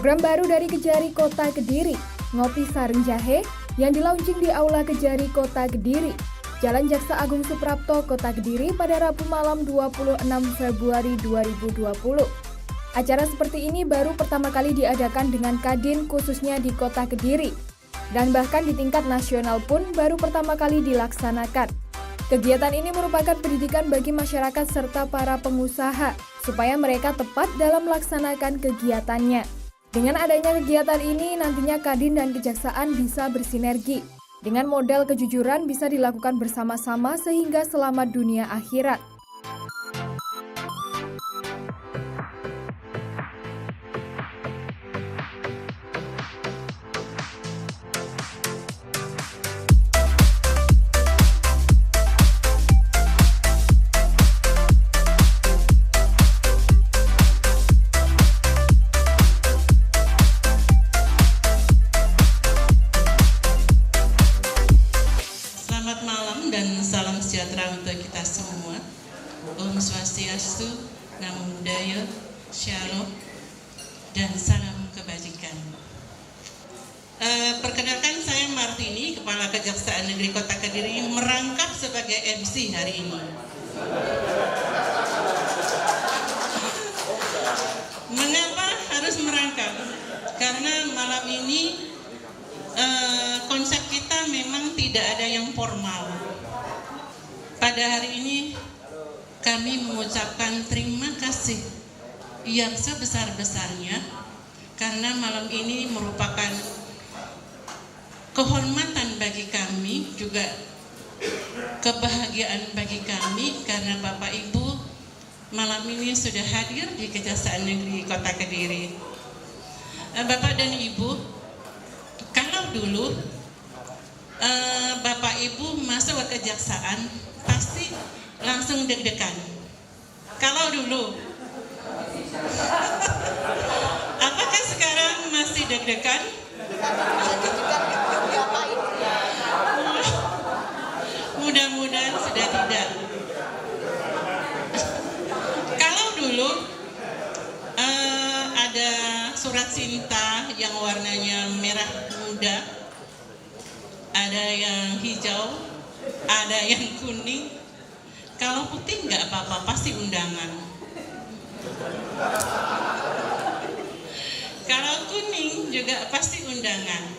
Program baru dari Kejari Kota Kediri, Ngopi Sareng Jahe, yang dilaunching di Aula Kejari Kota Kediri, Jalan Jaksa Agung Suprapto, Kota Kediri pada Rabu malam 26 Februari 2020. Acara seperti ini baru pertama kali diadakan dengan Kadin khususnya di Kota Kediri, dan bahkan di tingkat nasional pun baru pertama kali dilaksanakan. Kegiatan ini merupakan pendidikan bagi masyarakat serta para pengusaha, supaya mereka tepat dalam melaksanakan kegiatannya. Dengan adanya kegiatan ini, nantinya Kadin dan Kejaksaan bisa bersinergi. Dengan modal kejujuran bisa dilakukan bersama-sama sehingga selamat dunia akhirat. Dan salam sejahtera untuk kita semua. Om Swastiastu, Namo Buddhaya, Shalom, dan salam kebajikan. Perkenalkan, saya Martini, Kepala Kejaksaan Negeri Kota Kediri, merangkap sebagai MC hari ini. Mengapa harus merangkap? Karena malam ini konsep kita memang tidak ada yang formal. Pada hari ini kami mengucapkan terima kasih yang sebesar-besarnya karena malam ini merupakan kehormatan bagi kami, juga kebahagiaan bagi kami karena Bapak Ibu malam ini sudah hadir di Kejaksaan Negeri Kota Kediri. Bapak dan Ibu, kalau dulu Bapak Ibu masuk ke kejaksaan pasti langsung deg-degan. Kalau dulu, apakah sekarang masih deg-degan? Mudah-mudahan sudah tidak. Kalau dulu ada surat cinta yang warnanya merah muda, ada yang hijau, ada yang kuning. Kalau putih nggak apa-apa, pasti undangan. Kalau kuning juga pasti undangan.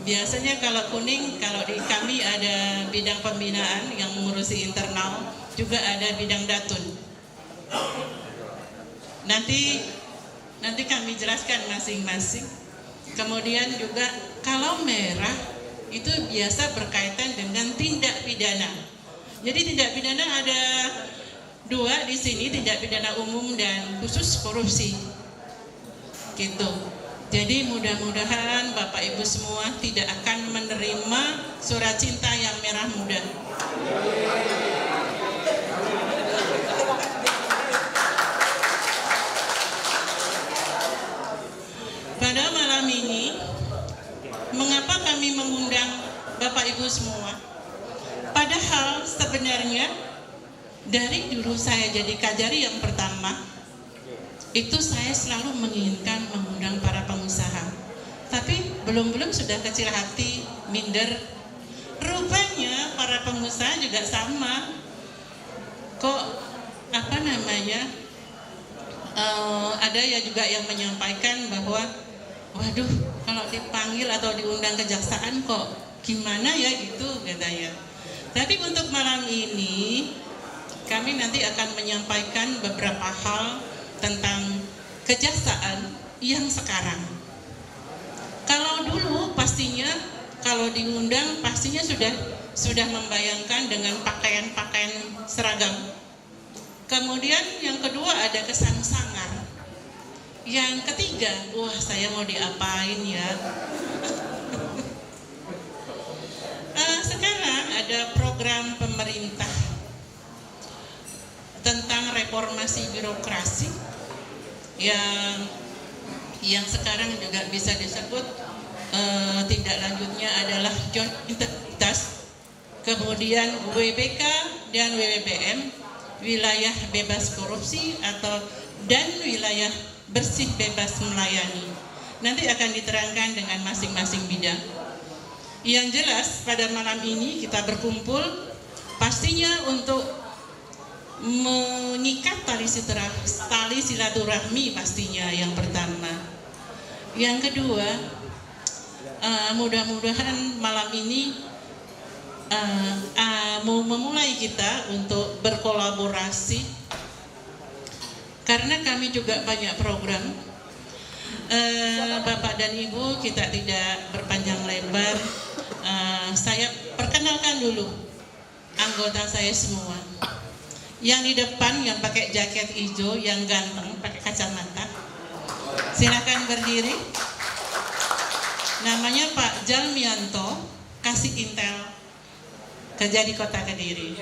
Biasanya kalau kuning, kalau di kami ada bidang pembinaan yang mengurusi internal, juga ada bidang datun. Nanti kami jelaskan masing-masing. Kemudian juga kalau merah itu biasa berkaitan dengan tindak pidana. Jadi tindak pidana ada dua di sini, tindak pidana umum dan khusus korupsi. Gitu. Jadi mudah-mudahan Bapak Ibu semua tidak akan menerima surat cinta yang merah muda. Pada malam ini, mengapa kami mengundang Bapak Ibu semua? Padahal sebenarnya dari dulu saya jadi Kajari yang pertama, itu saya selalu menginginkan mengundang para pengusaha. Tapi belum sudah kecil hati, minder. Rupanya para pengusaha juga sama. Kok ada ya juga yang menyampaikan bahwa waduh, kalau dipanggil atau diundang kejaksaan kok gimana ya gitu katanya. Tapi untuk malam ini kami nanti akan menyampaikan beberapa hal tentang kejaksaan yang sekarang. Kalau dulu pastinya kalau diundang pastinya sudah membayangkan dengan pakaian-pakaian seragam. Kemudian yang kedua ada kesan sangar. Yang ketiga, wah saya mau diapain ya. Sekarang ada program pemerintah tentang reformasi birokrasi yang sekarang juga bisa disebut tindak lanjutnya adalah joint integritas, kemudian WBK dan WBBM, wilayah bebas korupsi dan wilayah bersih, bebas melayani. Nanti akan diterangkan dengan masing-masing bidang. Yang jelas pada malam ini kita berkumpul pastinya untuk mengikat tali silaturahmi pastinya yang pertama. Yang kedua, mudah-mudahan malam ini mau memulai kita untuk berkolaborasi karena kami juga banyak program. Bapak dan Ibu, kita tidak berpanjang lebar. Saya perkenalkan dulu anggota saya semua. Yang di depan yang pakai jaket hijau, yang ganteng, pakai kacamata. Silakan berdiri. Namanya Pak Jalmianto, Kasih Intel, kerja di Kota Kediri.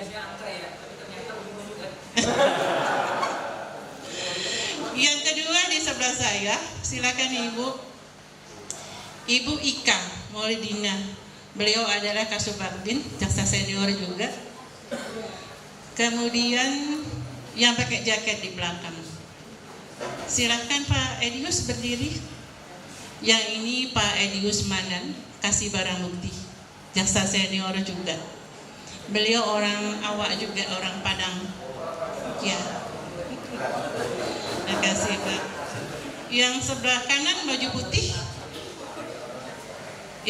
Yang kedua di sebelah saya, silakan Ibu Ika Maulidina. Beliau adalah Kasubagdin, jaksa senior juga. Kemudian yang pakai jaket di belakang, silakan Pak Edius berdiri. Yang ini Pak Edius Manan, Kasih Barang Bukti, jaksa senior juga. Beliau orang awak juga, orang Padang. Ya, terima kasih Pak. Yang sebelah kanan baju putih,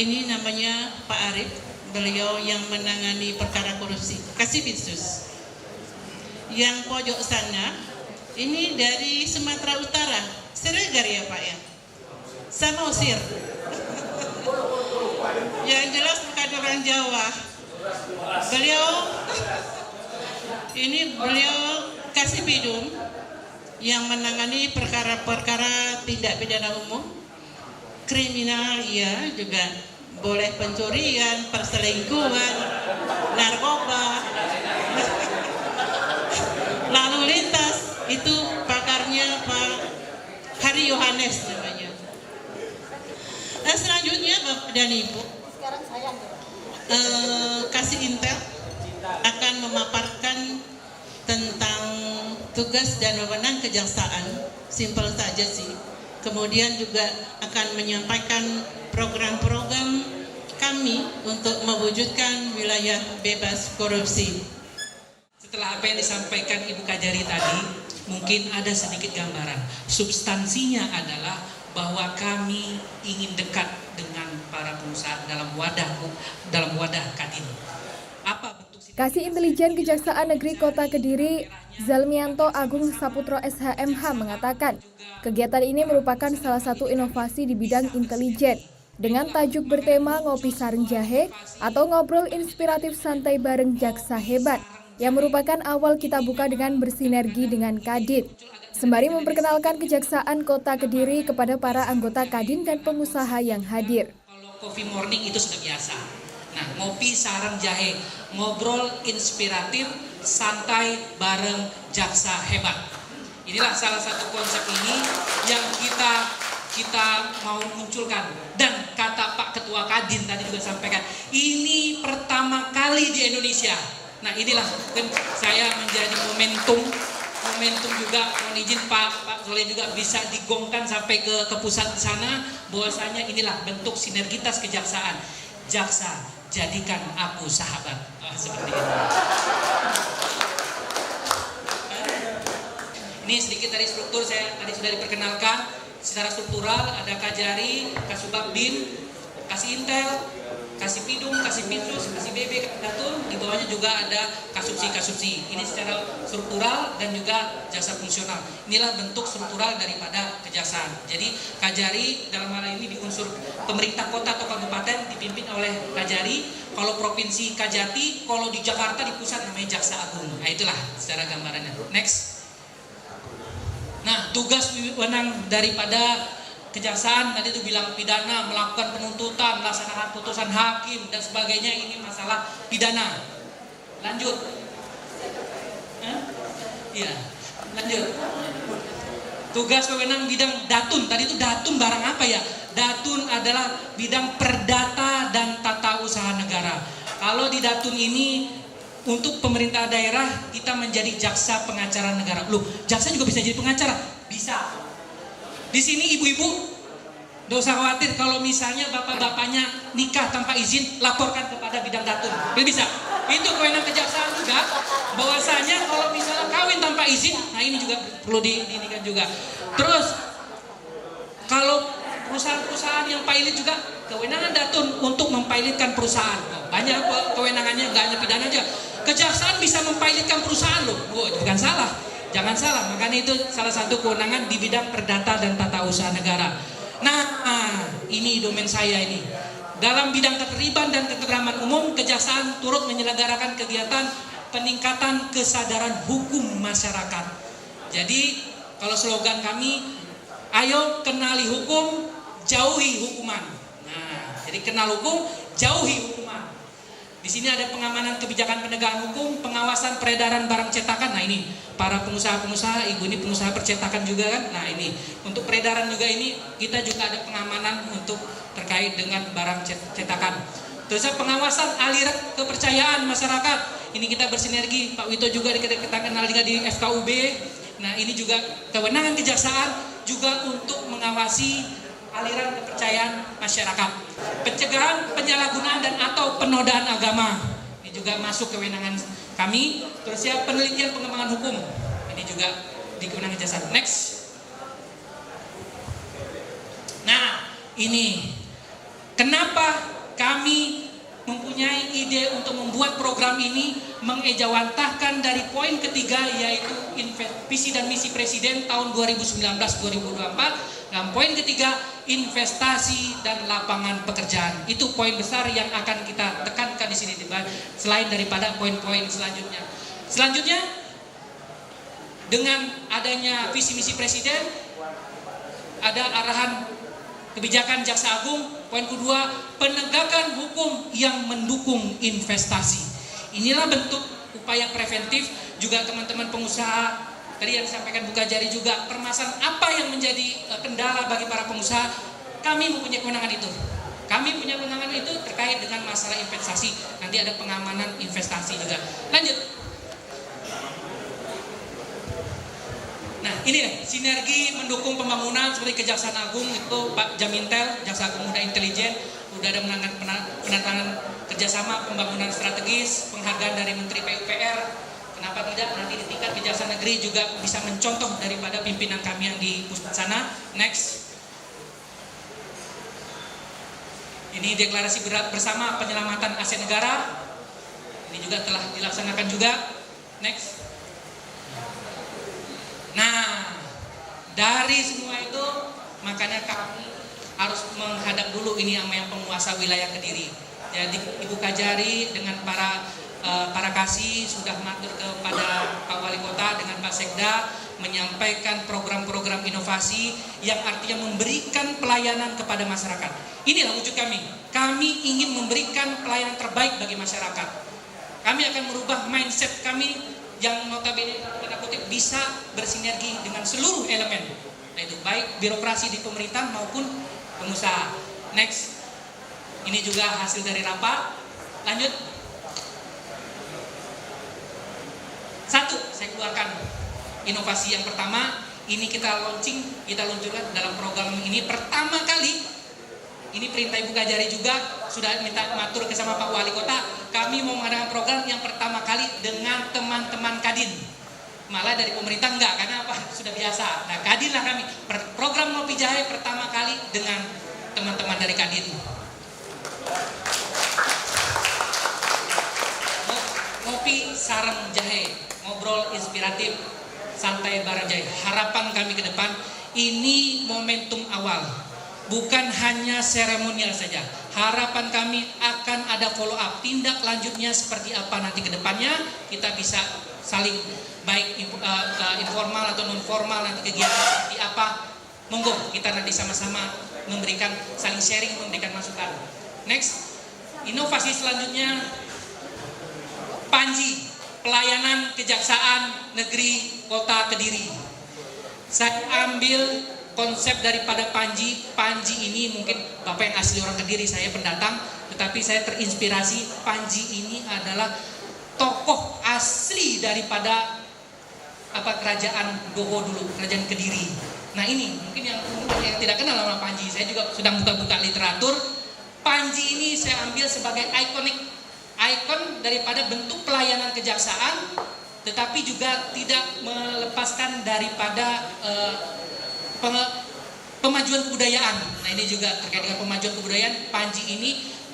ini namanya Pak Arif. Beliau yang menangani perkara korupsi, Kasih Bitsus. Yang pojok sana, ini dari Sumatera Utara, Siregar ya Pak ya? Samosir. Yang jelas bukan orang Jawa. Beliau Kasih Bidum yang menangani perkara-perkara tindak pidana umum, kriminal ya juga, boleh pencurian, perselingkuhan, narkoba, lalu lintas, itu pakarnya Pak Hari Yohanes namanya. Selanjutnya Bapak dan Ibu, Kasih Intel akan memaparkan tentang tugas dan wewenang kejaksaan, simpel saja sih. Kemudian juga akan menyampaikan program-program kami untuk mewujudkan wilayah bebas korupsi. Setelah apa yang disampaikan Ibu Kajari tadi, mungkin ada sedikit gambaran. Substansinya adalah bahwa kami ingin dekat dengan para pengusaha dalam wadah Kadin. Apa bentuk Kasih Intelijen Kejaksaan Negeri Kota Kediri, Zalmianto Agung Saputro SHMH mengatakan, kegiatan ini merupakan salah satu inovasi di bidang intelijen dengan tajuk bertema Ngopi Sareng Jahe atau Ngobrol Inspiratif Santai Bareng Jaksa Hebat, yang merupakan awal kita buka dengan bersinergi dengan Kadin, sembari memperkenalkan Kejaksaan Kota Kediri kepada para anggota Kadin dan pengusaha yang hadir. Kalau coffee morning itu sudah biasa. Nah, ngopi sareng jahe, ngobrol inspiratif, santai bareng jaksa hebat. Inilah salah satu konsep ini yang kita mau munculkan. Dan kata Pak Ketua Kadin tadi juga sampaikan, ini pertama kali di Indonesia. Nah, inilah kan saya menjadi momentum juga, mohon izin Pak Soleh juga bisa digongkan sampai ke pusat di sana, bahwasanya inilah bentuk sinergitas kejaksaan. Jaksa, jadikan aku sahabat. Seperti itu. Ini sedikit dari struktur, saya tadi sudah diperkenalkan. Secara struktural ada Kajari, Kasubagdin, Kasih Intel, Kasih Pidum, Kasih Bitsus, Kasih BB, Datul. Di bawahnya juga ada kasubsi. Ini secara struktural dan juga jasa fungsional. Inilah bentuk struktural daripada kejaksaan. Jadi Kajari dalam hal ini di unsur pemerintah kota atau kabupaten dipimpin oleh Kajari. Kalau provinsi Kajati, kalau di Jakarta di pusat namanya Jaksa Agung. Nah, itulah secara gambarannya. Next. Nah, tugas wewenang daripada kejaksaan tadi itu bilang pidana, melakukan penuntutan, melaksanakan putusan hakim dan sebagainya, ini masalah pidana. Lanjut. Iya, lanjut. Tugas wewenang bidang datun, tadi itu datun barang apa ya? Datun adalah bidang perdata dan tata usaha negara. Kalau di datun ini untuk pemerintah daerah kita menjadi jaksa pengacara negara. Loh, jaksa juga bisa jadi pengacara? Bisa. Di sini ibu-ibu, nggak usah khawatir kalau misalnya bapak-bapaknya nikah tanpa izin, laporkan kepada bidang datun. Bisa. Itu kewenangan kejaksaan juga. Bahwasanya kalau misalnya kawin tanpa izin, nah ini juga perlu diinikan juga. Terus kalau perusahaan-perusahaan yang pilot juga, kewenangan datun untuk mempilotkan perusahaan. Banyak kewenangannya, nggak hanya pidana aja. Kejaksaan bisa mempilotkan perusahaan loh. Itu bukan salah. Jangan salah. Makanya itu salah satu kewenangan di bidang perdata dan tata usaha negara. Nah, ini domain saya ini. Dalam bidang keterlibatan dan ketentraman umum, kejaksaan turut menyelenggarakan kegiatan peningkatan kesadaran hukum masyarakat. Jadi, kalau slogan kami, ayo kenali hukum, jauhi hukuman. Nah, jadi kenal hukum, jauhi hukuman. Di sini ada pengamanan kebijakan penegakan hukum, pengawasan peredaran barang cetakan. Nah ini para pengusaha-pengusaha, ibu ini pengusaha percetakan juga kan. Nah ini untuk peredaran juga ini kita juga ada pengamanan untuk terkait dengan barang cetakan. Terus pengawasan aliran kepercayaan masyarakat. Ini kita bersinergi, Pak Wito juga kita kenal juga di FKUB. Nah ini juga kewenangan kejaksaan juga untuk mengawasi aliran kepercayaan masyarakat. Pencegahan penyalahgunaan dan atau penodaan agama. Ini juga masuk kewenangan kami. Terus ya penelitian pengembangan hukum. Ini juga di kewenangan kejaksaan. Next. Nah, ini kenapa kami mempunyai ide untuk membuat program ini mengejawantahkan dari poin ketiga yaitu visi dan misi Presiden tahun 2019-2024 dan poin ketiga investasi dan lapangan pekerjaan. Itu poin besar yang akan kita tekankan di sini selain daripada poin-poin selanjutnya. Selanjutnya dengan adanya visi misi Presiden ada arahan kebijakan Jaksa Agung. Poin kedua, penegakan hukum yang mendukung investasi. Inilah bentuk upaya preventif juga teman-teman pengusaha. Tadi yang disampaikan Bu Kajari juga, permasalahan apa yang menjadi kendala bagi para pengusaha, kami mempunyai kewenangan itu. Kami punya kewenangan itu terkait dengan masalah investasi. Nanti ada pengamanan investasi juga. Lanjut. Nah ini nih, sinergi mendukung pembangunan seperti Kejaksaan Agung itu Pak Jamintel, Jaksa Agung Muda Intelijen, udah ada penandatangan kerjasama pembangunan strategis, penghargaan dari Menteri PUPR. Kenapa tidak nanti di tingkat Kejaksaan Negeri juga bisa mencontoh daripada pimpinan kami yang di pusat sana. Next. Ini deklarasi bersama penyelamatan aset negara. Ini juga telah dilaksanakan juga. Next. Nah, dari semua itu makanya kami harus menghadap dulu ini sama yang penguasa wilayah Kediri. Jadi Ibu Kajari dengan para kasih sudah matur kepada Pak Wali Kota dengan Pak Sekda menyampaikan program-program inovasi yang artinya memberikan pelayanan kepada masyarakat. Inilah wujud kami. Kami ingin memberikan pelayanan terbaik bagi masyarakat. Kami akan merubah mindset kami yang notabene tanda kutip bisa bersinergi dengan seluruh elemen, yaitu baik birokrasi di pemerintah maupun pengusaha. Next. Ini juga hasil dari rapat. Lanjut. Satu, saya keluarkan inovasi yang pertama. Ini kita luncurkan dalam program ini pertama kali. Ini perintah Ibu Kajari juga sudah minta matur ke sama Pak Wali Kota. Kami mau mengadakan program yang pertama kali dengan teman-teman Kadin. Malah dari pemerintah enggak, karena apa? Sudah biasa. Nah, Kadin lah kami. Program Ngopi Jahe pertama kali dengan teman-teman dari Kadin. Ngopi sareng jahe, ngobrol inspiratif, santai bareng jahe. Harapan kami ke depan, ini momentum awal. Bukan hanya seremonial saja. Harapan kami akan ada follow up, tindak lanjutnya seperti apa nanti ke depannya. Kita bisa saling baik informal atau non formal nanti kegiatan seperti apa. Monggo kita nanti sama-sama memberikan saling sharing, memberikan masukan. Next, inovasi selanjutnya Panji, pelayanan Kejaksaan Negeri Kota Kediri. Saya ambil konsep daripada Panji. Panji ini mungkin Bapak yang asli orang Kediri, saya pendatang, tetapi saya terinspirasi. Panji ini adalah tokoh asli daripada kerajaan Goho dulu, kerajaan Kediri. Nah ini mungkin yang tidak kenal sama Panji, saya juga sedang buka-buka literatur. Panji ini saya ambil sebagai ikon daripada bentuk pelayanan kejaksaan, tetapi juga tidak melepaskan daripada pemajuan kebudayaan. Nah ini juga terkait dengan pemajuan kebudayaan. Panji ini,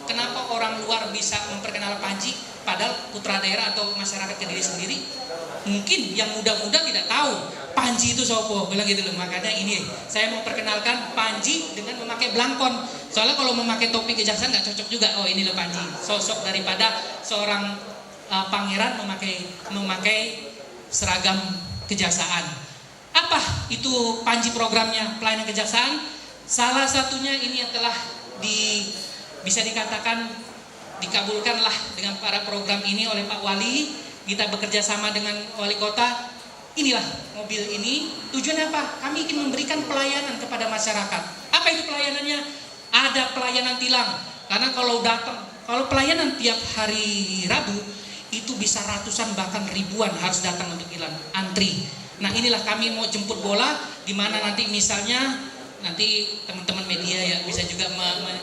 kenapa orang luar bisa memperkenalkan Panji, padahal putra daerah atau masyarakat Kediri sendiri mungkin yang muda-muda tidak tahu Panji itu sopo, bilang gitu loh. Makanya ini saya mau perkenalkan Panji dengan memakai blangkon. Soalnya kalau memakai topi kejaksaan nggak cocok juga. Oh ini loh Panji, sosok daripada seorang pangeran memakai seragam kejaksaan. Apa itu Panji programnya pelayanan kejaksaan? Salah satunya ini telah bisa dikatakan dikabulkanlah dengan para program ini oleh Pak Wali. Kita bekerja sama dengan wali kota. Inilah mobil ini, tujuan apa? Kami ingin memberikan pelayanan kepada masyarakat. Apa itu pelayanannya? Ada pelayanan tilang. Karena kalau pelayanan tiap hari Rabu itu bisa ratusan bahkan ribuan harus datang untuk tilang, antri. Nah inilah kami mau jemput bola, di mana nanti misalnya nanti teman-teman media ya bisa juga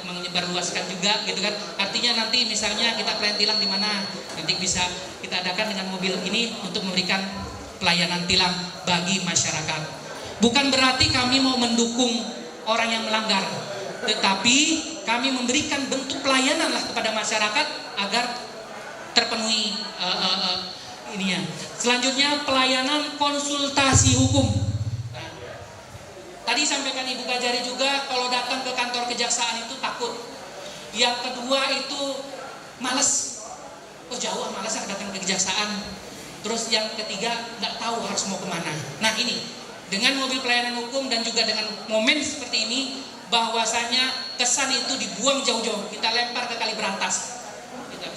menyebarluaskan juga gitu kan. Artinya nanti misalnya kita pelayan tilang di mana, nanti bisa kita adakan dengan mobil ini untuk memberikan pelayanan tilang bagi masyarakat. Bukan berarti kami mau mendukung orang yang melanggar, tetapi kami memberikan bentuk pelayanan lah kepada masyarakat agar terpenuhi ininya. Selanjutnya pelayanan konsultasi hukum. Tadi sampaikan Ibu Kajari juga, kalau datang ke kantor kejaksaan itu takut. Yang kedua itu males. Oh jauh, malas datang ke kejaksaan. Terus yang ketiga nggak tahu harus mau kemana. Nah ini dengan mobil pelayanan hukum dan juga dengan momen seperti ini, bahwasanya kesan itu dibuang jauh-jauh, kita lempar ke Kali Berantas.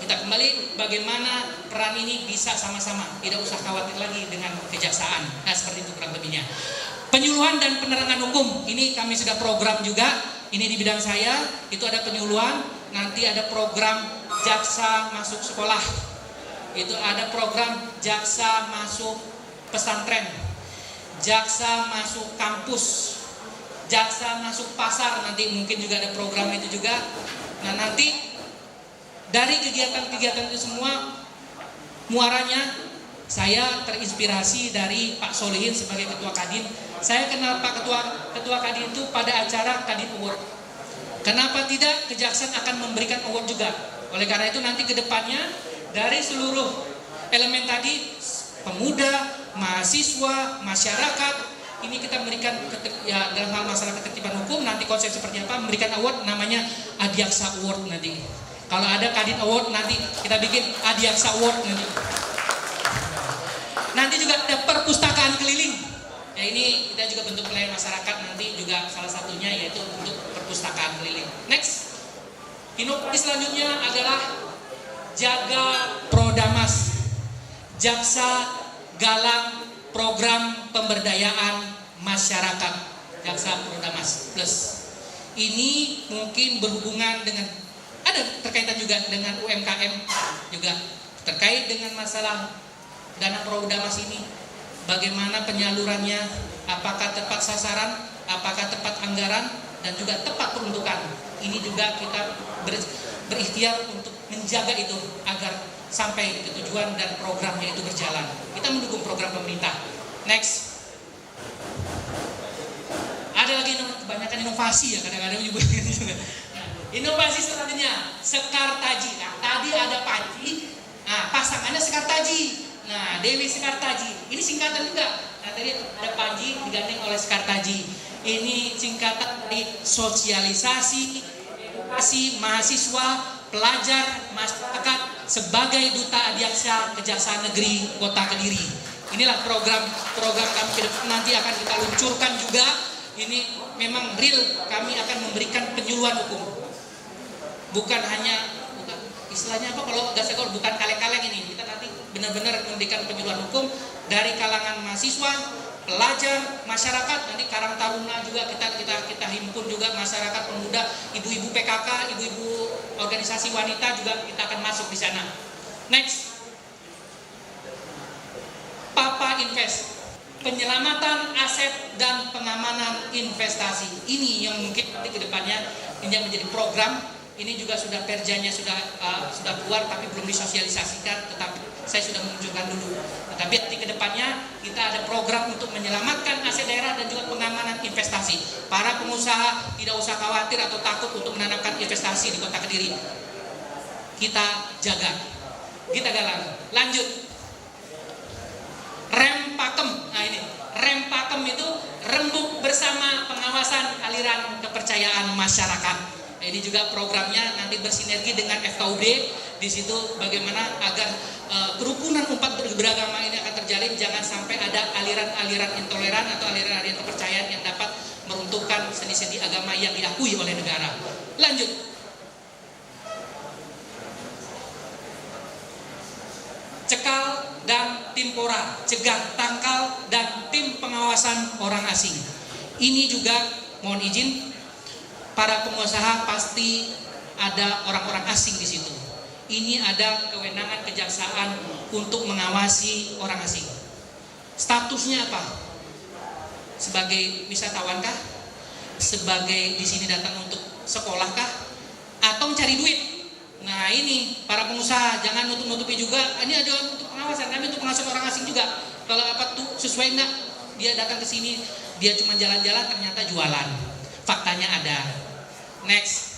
Kita kembali bagaimana peran ini bisa sama-sama, tidak usah khawatir lagi dengan kejaksaan. Nah seperti itu kurang lebihnya. Penyuluhan dan penerangan hukum, ini kami sudah program juga. Ini di bidang saya, itu ada penyuluhan. Nanti ada program jaksa masuk sekolah. Itu ada program jaksa masuk pesantren, jaksa masuk kampus, jaksa masuk pasar. Nanti mungkin juga ada program itu juga. Nah nanti dari kegiatan-kegiatan itu semua muaranya saya terinspirasi dari Pak Solihin sebagai Ketua Kadin. Saya kenal Pak Ketua Kadin itu pada acara Kadin Award. Kenapa tidak kejaksaan akan memberikan award juga? Oleh karena itu nanti ke depannya dari seluruh elemen tadi, pemuda, mahasiswa, masyarakat, ini kita memberikan ya dalam hal masalah ketertiban hukum, nanti konsep seperti apa, memberikan award namanya Adiaksa Award nanti. Kalau ada Kadin Award nanti kita bikin Adiaksa Award nanti. Nanti juga ada perpustakaan keliling. Ya ini kita juga bentuk pelayanan masyarakat nanti juga salah satunya yaitu untuk perpustakaan keliling. Next. Inovasi selanjutnya adalah Jaga Prodamas. Jaksa Galang Program Pemberdayaan Masyarakat Jaksa Prodamas Plus. Ini mungkin berhubungan dengan ada terkaitan juga dengan UMKM juga terkait dengan masalah dana Prodamas ini. Bagaimana penyalurannya, apakah tepat sasaran, apakah tepat anggaran, dan juga tepat peruntukan. Ini juga kita berikhtiar untuk menjaga itu agar sampai ke tujuan dan programnya itu berjalan. Kita mendukung program pemerintah. Next. Ada lagi kebanyakan inovasi ya kadang-kadang juga. Inovasi selanjutnya Sekartaji. Nah, tadi ada Panji, nah pasangannya Sekartaji. Nah, Dewi Sekartaji. Ini singkatan juga. Nah, tadi ada Panji digandeng oleh Sekartaji. Ini singkatan dari sosialisasi, edukasi mahasiswa, pelajar, masyarakat sebagai Duta Adiaksa Kejaksaan Negeri Kota Kediri. Inilah program kami ke depan nanti akan kita luncurkan juga. Ini memang real, kami akan memberikan penyuluhan hukum. Bukan istilahnya apa kalau nggak sekol, bukan kaleng-kaleng ini. Kita nanti benar-benar memberikan penyuluhan hukum dari kalangan mahasiswa, pelajar, masyarakat. Nanti Karang Taruna juga kita himpun juga masyarakat pemuda, ibu-ibu PKK, ibu-ibu organisasi wanita juga kita akan masuk di sana. Next, Papa Invest. penyelamatan aset dan pengamanan investasi. Ini yang mungkin nanti ke depannya ini yang menjadi program. Ini juga sudah perjanya sudah keluar tapi belum disosialisasikan, tetapi saya sudah menunjukkan dulu. Tetapi nanti ke depannya kita ada program untuk menyelamatkan aset daerah dan juga pengamanan investasi. Para pengusaha tidak usah khawatir atau takut untuk menanamkan investasi di Kota Kediri. Kita jaga, kita galang. Lanjut. Rem pakem. Nah ini, rem pakem itu rembuk bersama pengawasan aliran kepercayaan masyarakat. Ini juga programnya nanti bersinergi dengan FKUD. Di situ bagaimana agar kerukunan umat beragama ini akan terjalin, jangan sampai ada aliran-aliran intoleran atau aliran-aliran kepercayaan yang dapat meruntuhkan sendi-sendi agama yang diakui oleh negara. Lanjut. Cekal dan Timpora, cegah, tangkal dan tim pengawasan orang asing. Ini juga mohon izin, para pengusaha pasti ada orang-orang asing di situ. Ini ada kewenangan kejaksaan untuk mengawasi orang asing. Statusnya apa? Sebagai wisatawan kah? Sebagai di sini datang untuk sekolah kah? Atau mencari duit? Nah ini para pengusaha jangan nutup-nutupi juga. Ini ada untuk pengawasan, kami untuk pengawasan orang asing juga. Kalau apa tuh sesuai enggak? Dia datang ke sini, dia cuma jalan-jalan ternyata jualan. Faktanya ada. Next.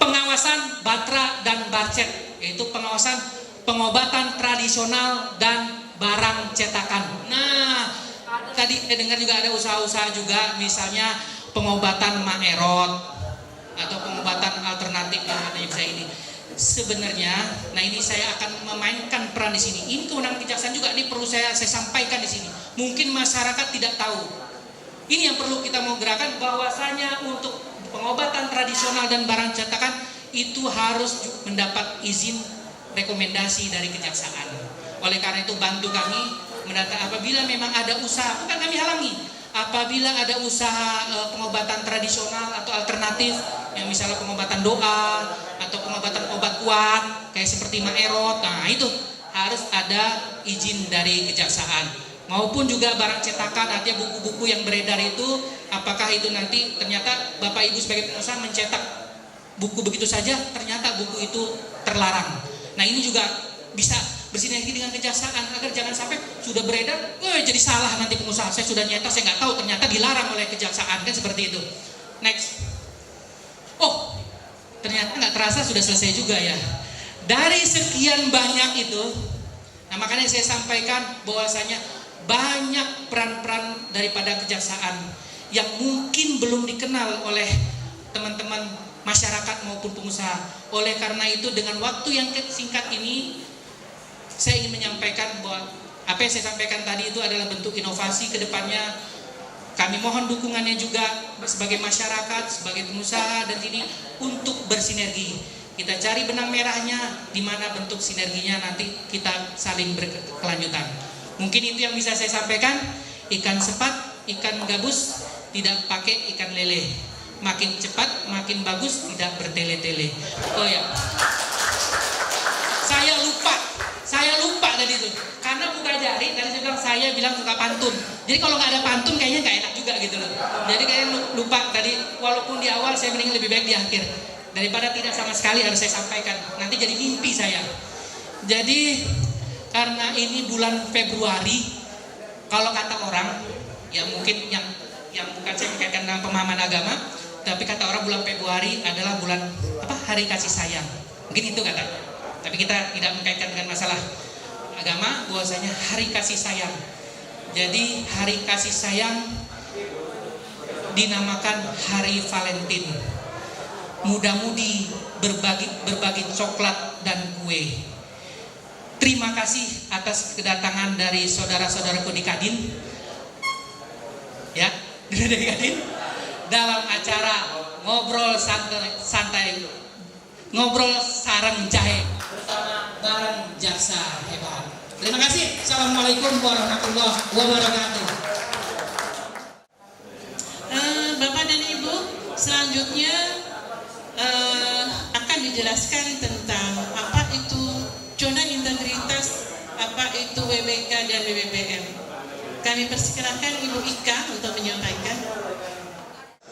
Pengawasan batra dan barcet, yaitu pengawasan pengobatan tradisional dan barang cetakan. Nah, tadi saya dengar juga ada usaha-usaha juga, misalnya pengobatan maerot atau pengobatan alternatif yang ada yang saya ini. Sebenarnya, nah ini saya akan memainkan peran di sini. Ini kewenangan kejaksaan juga, ini perlu saya sampaikan di sini. Mungkin masyarakat tidak tahu. Ini yang perlu kita mau gerakan, bahwasanya untuk pengobatan tradisional dan barang cetakan itu harus mendapat izin rekomendasi dari kejaksaan. Oleh karena itu bantu kami mendata apabila memang ada usaha, bukan kami halangi. Apabila ada usaha pengobatan tradisional atau alternatif, yang misalnya pengobatan doa atau pengobatan obat kuat kayak seperti maerot, nah itu harus ada izin dari kejaksaan. Maupun juga barang cetakan, artinya buku-buku yang beredar itu, apakah itu nanti ternyata Bapak Ibu sebagai pengusaha mencetak buku begitu saja, ternyata buku itu terlarang. Nah ini juga bisa bersinergi dengan kejaksaan agar jangan sampai sudah beredar, jadi salah nanti pengusaha, saya sudah nyetak, saya nggak tahu, ternyata dilarang oleh kejaksaan, kan seperti itu. Next. Oh, ternyata nggak terasa sudah selesai juga ya. Dari sekian banyak itu, nah makanya saya sampaikan bahwasanya banyak peran-peran daripada kejaksaan yang mungkin belum dikenal oleh teman-teman masyarakat maupun pengusaha. Oleh karena itu dengan waktu yang singkat ini saya ingin menyampaikan bahwa apa yang saya sampaikan tadi itu adalah bentuk inovasi ke depannya. Kami mohon dukungannya juga sebagai masyarakat, sebagai pengusaha dan ini untuk bersinergi. Kita cari benang merahnya, di mana bentuk sinerginya nanti kita saling berkelanjutan. Mungkin itu yang bisa saya sampaikan. Ikan sepat, ikan gabus, tidak pakai ikan lele. Makin cepat, makin bagus, tidak bertele-tele. Oh ya, saya lupa tadi itu. Karena buka jari, tadi saya bilang suka pantun. Jadi kalau nggak ada pantun kayaknya nggak enak juga gitu loh. Jadi kayaknya lupa tadi. Walaupun di awal saya mending lebih baik di akhir. Daripada tidak sama sekali harus saya sampaikan. Nanti jadi mimpi saya. Jadi karena ini bulan Februari, kalau kata orang, ya mungkin yang bukan saya mengkaitkan dengan pemahaman agama, tapi kata orang bulan Februari adalah bulan apa? Hari kasih sayang. Mungkin itu katanya. Tapi kita tidak mengkaitkan dengan masalah agama, bahwasanya hari kasih sayang. Jadi hari kasih sayang dinamakan Hari Valentine. Mudah-mudi berbagi coklat dan kue. Terima kasih atas kedatangan dari saudara-saudaraku di Kadin, ya, dari Kadin, dalam acara ngobrol santai, ngobrol sareng jahe bersama bareng jaksa hebat. Terima kasih. Assalamualaikum warahmatullahi wabarakatuh. Bapak dan Ibu, selanjutnya akan dijelaskan tentang apa itu zona integritas, apa itu UWBK dan BBPM. Kami persilahkan Ibu Ika untuk menyampaikan.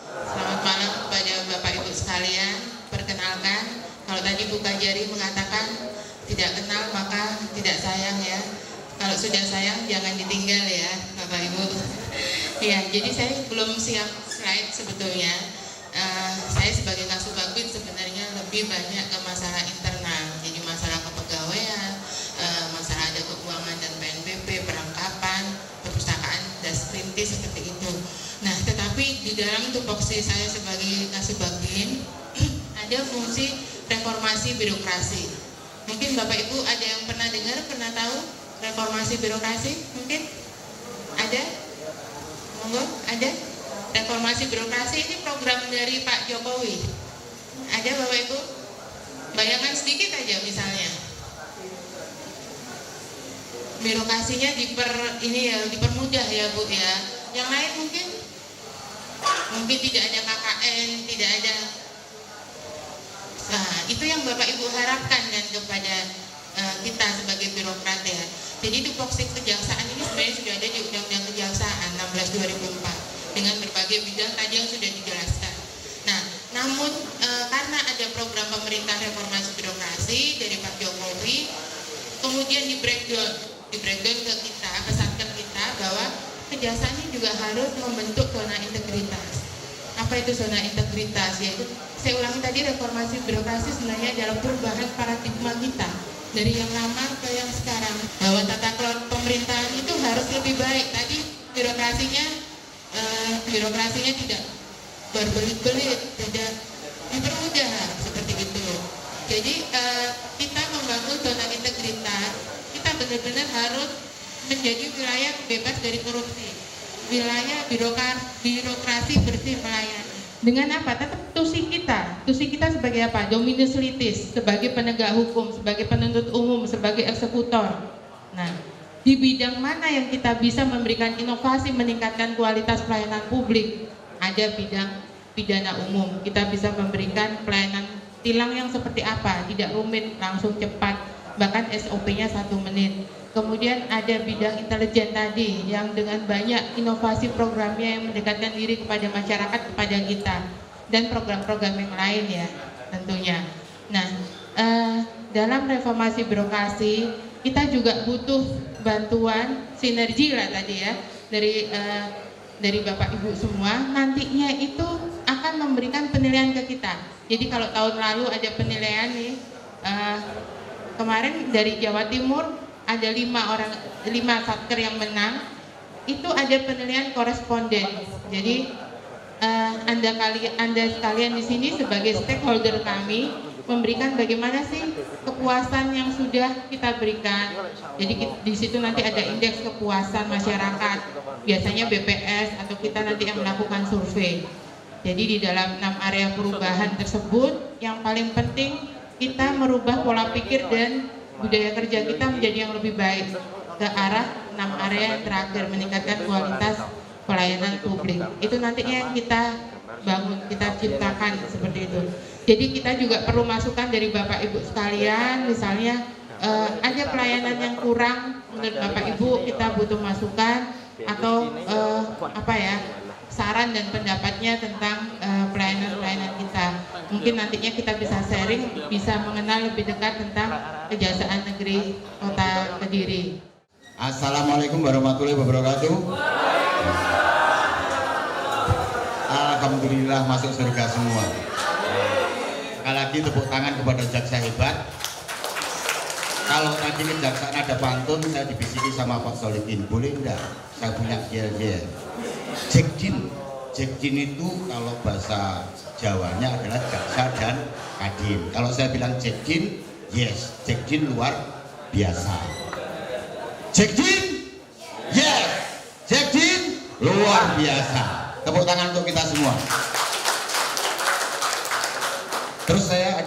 Selamat malam kepada Bapak Ibu sekalian. Perkenalkan, kalau tadi Bu Kajari mengatakan tidak kenal maka tidak sayang ya. Kalau sudah sayang jangan ditinggal ya Bapak Ibu. Ya, jadi saya belum siap slide sebetulnya. Saya sebagai Kasubagin sebenarnya lebih banyak ke masalah internal. Jadi masalah kepegawaian, masalah ada keuangan dan PNBP, perangkapan, perpustakaan, Dasprintis seperti itu. Nah, tetapi di dalam tupoksi saya sebagai Kasubagin ada fungsi reformasi birokrasi. Mungkin Bapak Ibu ada yang pernah dengar, pernah tahu reformasi birokrasi? Mungkin ada? Monggo, ada? Reformasi birokrasi ini program dari Pak Jokowi. Ada Bapak Ibu? Bayangkan sedikit aja misalnya. Birokrasinya dipermudah ya Bu ya. Yang lain mungkin tidak ada KKN, tidak ada. Nah, itu yang Bapak Ibu harapkan kan kepada kita sebagai birokrat ya. Jadi tupoksi kejaksaan ini sebenarnya sudah ada di Undang-Undang Kejaksaan 16/2004 dengan berbagai bidang tadi yang sudah dijelaskan. Nah, namun karena ada program pemerintah reformasi birokrasi dari Pak Jokowi, kemudian di breakdown ke kita, pesankan kita bahwa kejaksaan ini juga harus membentuk zona integritas. Apa itu zona integritas? Yaitu saya ulangi tadi, reformasi birokrasi sebenarnya adalah perubahan paradigma kita dari yang lama ke yang sekarang, bahwa tata kelola pemerintahan itu harus lebih baik. Tadi birokrasinya tidak berbelit-belit, tidak dipermudah seperti itu. Jadi kita membangun zona integritas, kita benar-benar harus menjadi wilayah bebas dari korupsi, wilayah birokrasi bersih melayani. Dengan apa? Tetap tusi kita sebagai apa? Dominus litis, sebagai penegak hukum, sebagai penuntut umum, sebagai eksekutor. Nah, di bidang mana yang kita bisa memberikan inovasi, meningkatkan kualitas pelayanan publik? Ada bidang pidana umum, kita bisa memberikan pelayanan tilang yang seperti apa? Tidak rumit, langsung cepat, bahkan SOP-nya 1 menit. Kemudian ada bidang intelijen tadi yang dengan banyak inovasi programnya yang mendekatkan diri kepada masyarakat, kepada kita, dan program-program yang lain ya tentunya. Nah, dalam reformasi birokrasi kita juga butuh bantuan sinergi lah tadi ya dari Bapak Ibu semua. Nantinya itu akan memberikan penilaian ke kita. Jadi kalau tahun lalu ada penilaian nih, kemarin dari Jawa Timur ada 5 satker yang menang, itu ada penilaian koresponden. Jadi anda sekalian di sini sebagai stakeholder kami memberikan bagaimana sih kepuasan yang sudah kita berikan. Jadi di situ nanti ada indeks kepuasan masyarakat, biasanya BPS atau kita nanti yang melakukan survei. Jadi di dalam 6 area perubahan tersebut yang paling penting kita merubah pola pikir dan budaya kerja kita menjadi yang lebih baik ke arah 6 area yang terakhir, meningkatkan kualitas pelayanan publik. Itu nantinya yang kita bangun, kita ciptakan seperti itu. Jadi kita juga perlu masukan dari Bapak Ibu sekalian, misalnya ada pelayanan yang kurang menurut Bapak Ibu, kita butuh masukan atau saran dan pendapatnya tentang pelayanan-pelayanan kita. Mungkin nantinya kita bisa sharing, bisa mengenal lebih dekat tentang Kejaksaan Negeri Kota Kediri. Assalamualaikum warahmatullahi wabarakatuh. Alhamdulillah masuk surga semua. Sekali lagi tepuk tangan kepada jaksa hebat. Kalau tadi kejaksaan ada pantun, saya dibisiki sama Pak Solikin, boleh enggak? Saya punya yel-yel. Jekdin itu kalau bahasa Jawanya adalah jaksa dan kadin. Kalau saya bilang Jekdin, yes, Jekdin luar biasa. Jekdin, yes, Jekdin luar biasa. Tepuk tangan untuk kita semua. Terus saya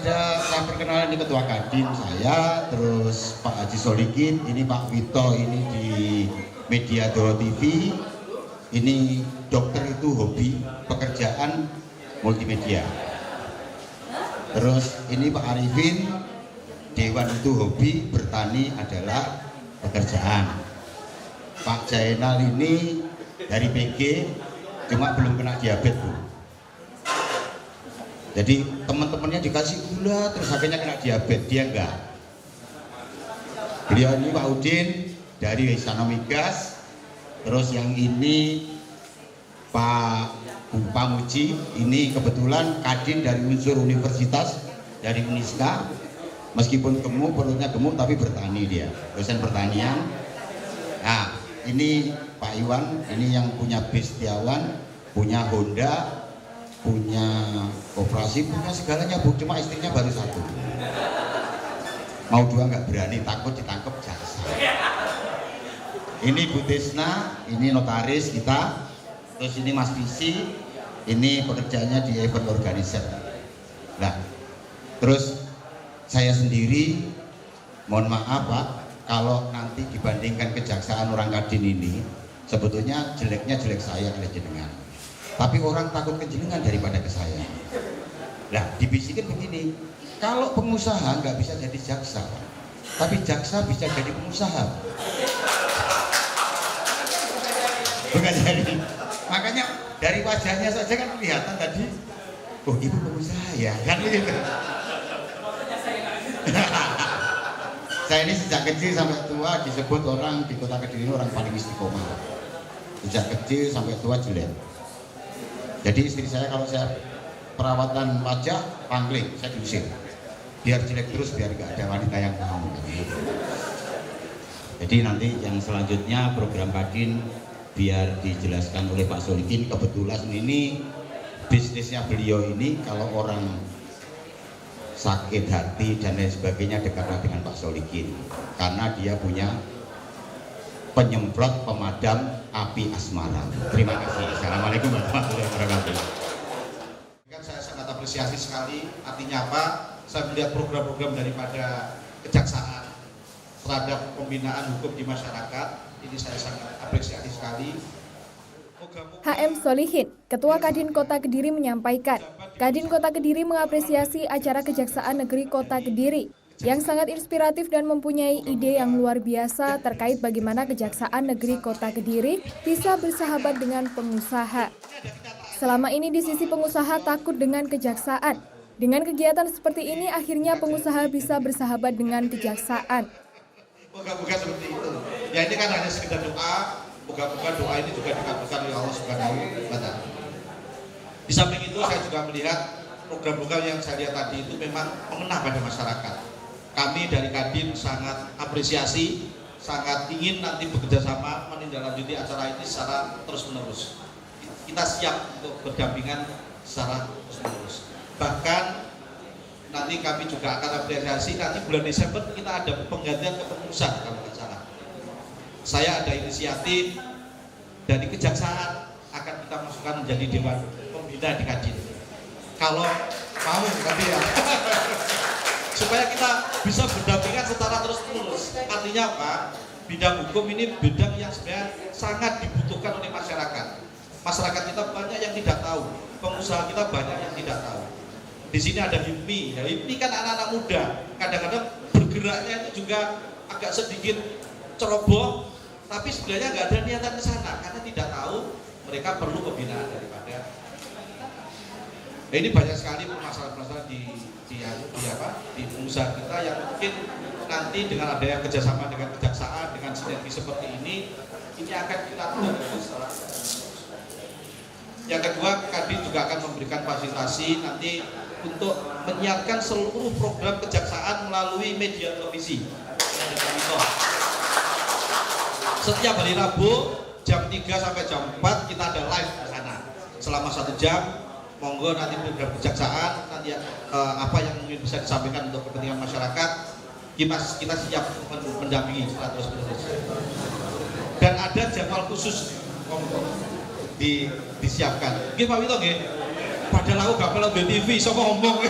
perkenalan di ketua kadin saya, terus Pak Haji Solikin, ini Pak Vito, ini di Media Doro TV. Ini dokter itu hobi, pekerjaan multimedia. Terus ini Pak Arifin, Dewan itu hobi, bertani adalah pekerjaan. Pak Jainal ini dari PG cuma belum kena diabetes, Bu. Jadi teman-temannya dikasih gula terus akhirnya kena diabetes, dia enggak. Beliau ini Pak Udin dari Istana Migas, terus yang ini Pak Muji, ini kebetulan kadin dari unsur universitas dari Uniska, meskipun gemuk, perutnya gemuk tapi bertani dia, dosen pertanian. Nah, ini Pak Iwan, ini yang punya bis Setiawan, punya Honda, punya koperasi, punya segalanya, Bu, cuma istrinya baru satu. Mau dua nggak berani, takut ditangkap jaksa. Ini Bu Tisna, ini notaris kita. Terus ini Mas Visi, ini pekerjaannya di event organizer. Nah, terus saya sendiri, mohon maaf Pak, kalau nanti dibandingkan kejaksaan orang Kadin ini, sebetulnya jeleknya jelek saya oleh jenengan. Tapi orang takut ke jenengan daripada ke saya. Nah, dibisikin begini, kalau pengusaha nggak bisa jadi jaksa, tapi jaksa bisa jadi pengusaha. Bukan jadi. Makanya dari wajahnya saja kan kelihatan tadi, oh ibu pengusaha ya, kan gitu. Saya ini sejak kecil sampai tua disebut orang di Kota Kediri orang paling istiqomah. Sejak kecil sampai tua jelek. Jadi istri saya kalau saya perawatan wajah pangling, saya diusir. Biar jelek terus, biar gak ada wanita yang mau. Jadi nanti yang selanjutnya program Kadin biar dijelaskan oleh Pak Solikin. Kebetulan ini bisnisnya beliau ini kalau orang sakit hati dan lain sebagainya dekatlah dengan Pak Solikin karena dia punya penyemprot pemadam api asmara. Terima kasih. Assalamualaikum warahmatullahi wabarakatuh. Saya sangat apresiasi sekali. Artinya apa? Saya melihat program-program daripada kejaksaan terhadap pembinaan hukum di masyarakat. Ini saya sangat apresiasi sekali. HM Solihin, Ketua Kadin Kota Kediri menyampaikan, Kadin Kota Kediri mengapresiasi acara Kejaksaan Negeri Kota Kediri yang sangat inspiratif dan mempunyai ide yang luar biasa terkait bagaimana Kejaksaan Negeri Kota Kediri bisa bersahabat dengan pengusaha. Selama ini di sisi pengusaha takut dengan kejaksaan. Dengan kegiatan seperti ini akhirnya pengusaha bisa bersahabat dengan kejaksaan. Moga-moga seperti itu. Ya ini kan hanya sekedar doa. Moga-moga doa ini juga dikabulkan oleh Allah Subhanahu wa Ta'ala. Di samping itu saya juga melihat program-program yang saya lihat tadi itu memang mengena pada masyarakat. Kami dari Kadin sangat apresiasi, sangat ingin nanti bekerja sama menindaklanjuti acara ini secara terus-menerus. Kita siap untuk berdampingan secara terus-menerus. Bahkan nanti kami juga akan apresiasi, nanti bulan Desember kita ada penggantian kepengurusan kalau tidak salah. Saya ada inisiatif dari kejaksaan akan kita masukkan menjadi dewan pembina di Kadin. Kalau mau nanti ya. Supaya kita bisa berdampingan secara terus-menerus. Artinya apa? Bidang hukum ini bidang yang sebenarnya sangat dibutuhkan oleh masyarakat. Masyarakat kita banyak yang tidak tahu, pengusaha kita banyak yang tidak tahu. Di sini ada HIPMI. Nah, HIPMI kan anak-anak muda, kadang-kadang bergeraknya itu juga agak sedikit ceroboh, tapi sebenarnya nggak ada niatan ke sana karena tidak tahu mereka perlu pembinaan daripada. Nah, ini banyak sekali permasalahan-permasalahan di pengusaha kita yang mungkin nanti dengan adanya kerjasama dengan kejaksaan, dengan sinergi seperti ini akan kita lakukan. Yang kedua, Kadin juga akan memberikan fasilitasi nanti untuk menyiarkan seluruh program kejaksaan melalui media televisi. Setiap hari Rabu jam 3 sampai jam 4 kita ada live di sana selama 1 jam. Monggo nanti program kejaksaan nanti apa yang mungkin bisa disampaikan untuk kepentingan masyarakat kita siap mendampingi terus-menerus. Dan ada jadwal khusus disiapkan. Nggih Pak Wito nggih. Padahal aku gak perlu di TV iso ngomong.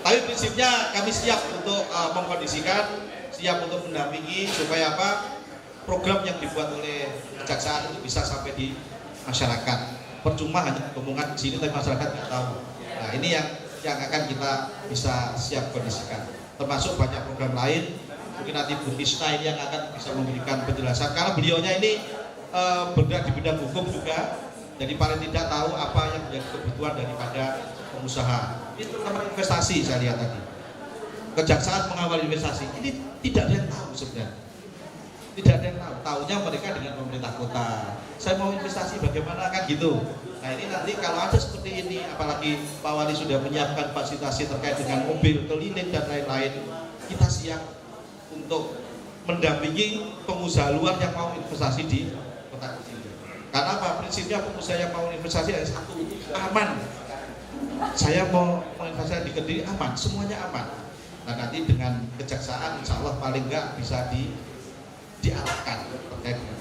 Tapi prinsipnya kami siap untuk mengkondisikan, siap untuk mendampingi supaya apa? Program yang dibuat oleh kejaksaan itu bisa sampai di masyarakat. Percuma hanya omongan di sini tapi masyarakat tidak tahu. Nah, ini yang akan kita bisa siap kondisikan. termasuk banyak program lain. Mungkin nanti Bu Tisna ini yang akan bisa memberikan penjelasan karena beliaunya ini bergerak di bidang hukum juga, jadi paling tidak tahu apa yang menjadi kebutuhan daripada pengusaha. Ini terutama investasi saya lihat tadi. Kejaksaan mengawal investasi ini tidak ada yang tahu sebenarnya. Tidak ada yang tahu. Tahunya mereka dengan pemerintah kota. Saya mau investasi bagaimana kan gitu. Nah ini nanti kalau ada seperti ini, apalagi Pak Wali sudah menyiapkan fasilitasi terkait dengan mobil, keliling dan lain-lain, kita siap untuk mendampingi pengusaha luar yang mau investasi di kota Kediri. Karena apa? Prinsipnya pengusaha yang mau investasi ada satu, aman. Saya mau investasi di Kediri aman, semuanya aman. Nah nanti dengan kejaksaan insya Allah paling enggak bisa diarahkan terkait dengan,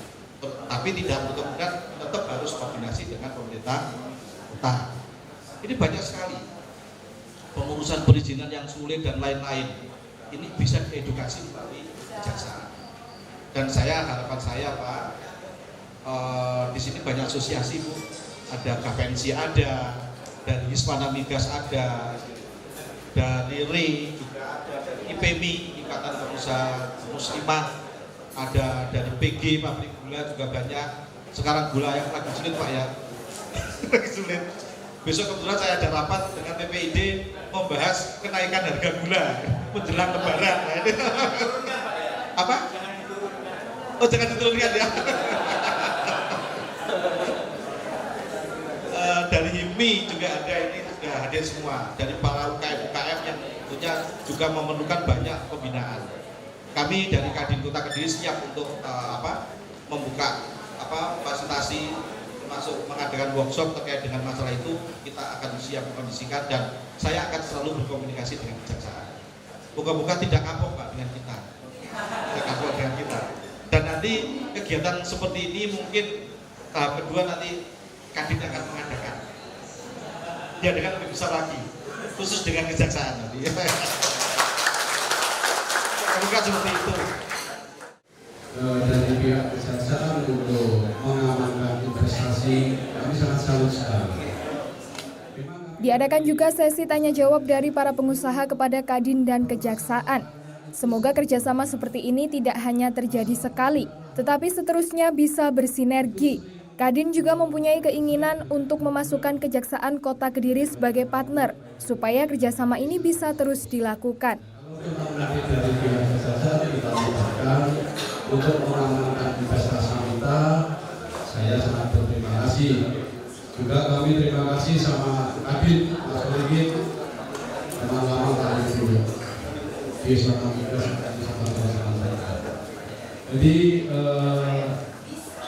tapi tidak untuk kemudian tetap harus koordinasi dengan pemerintah kota. Ini banyak sekali pengurusan perizinan yang sulit dan lain-lain. Ini bisa diedukasi melalui kejaksaan. Dan harapan saya Pak, di sini banyak asosiasi Bu, ada KPNC ada, dari Hispana Migas ada, dari RI juga ada, dari IPMI Ikatan Pengusaha Muslimah ada, dari PG pabrik gula juga banyak. Sekarang gula yang lagi sulit Pak ya, lagi sulit. Besok kebetulan saya ada rapat dengan PPID membahas kenaikan harga gula menjelang Lebaran. Nah, ini. Apa? Oh jangan diturunkan ya. Dari HIMI juga ada, ini sudah hadir semua. Dari para UKM yang tentunya juga memerlukan banyak pembinaan. Kami dari Kadin Kota Kediri siap untuk membuka fasilitasi, termasuk mengadakan workshop terkait dengan masalah itu. Kita akan siap mengkondisikan dan saya akan selalu berkomunikasi dengan kejaksaan. Moga-moga tidak kapok Pak dengan kita, tidak kapok dengan kita. Dan nanti kegiatan seperti ini mungkin tahap kedua nanti Kadin akan mengadakan. Diadakan lebih besar lagi, khusus dengan kejaksaan nanti. Moga seperti itu. Dari pihak kejaksaan untuk mengamankan investasi, kami sangat salut sekali. Diadakan juga sesi tanya jawab dari para pengusaha kepada Kadin dan Kejaksaan. Semoga kerjasama seperti ini tidak hanya terjadi sekali, tetapi seterusnya bisa bersinergi. Kadin juga mempunyai keinginan untuk memasukkan Kejaksaan Kota Kediri sebagai partner, supaya kerjasama ini bisa terus dilakukan. Dari pihak kejaksaan kita libatkan untuk mengamankan investasi kita, saya sangat berterima kasih. Juga kami terima kasih sama Kadin, Mas Soligit, teman-teman kami dulu di Hispana Migas. Jadi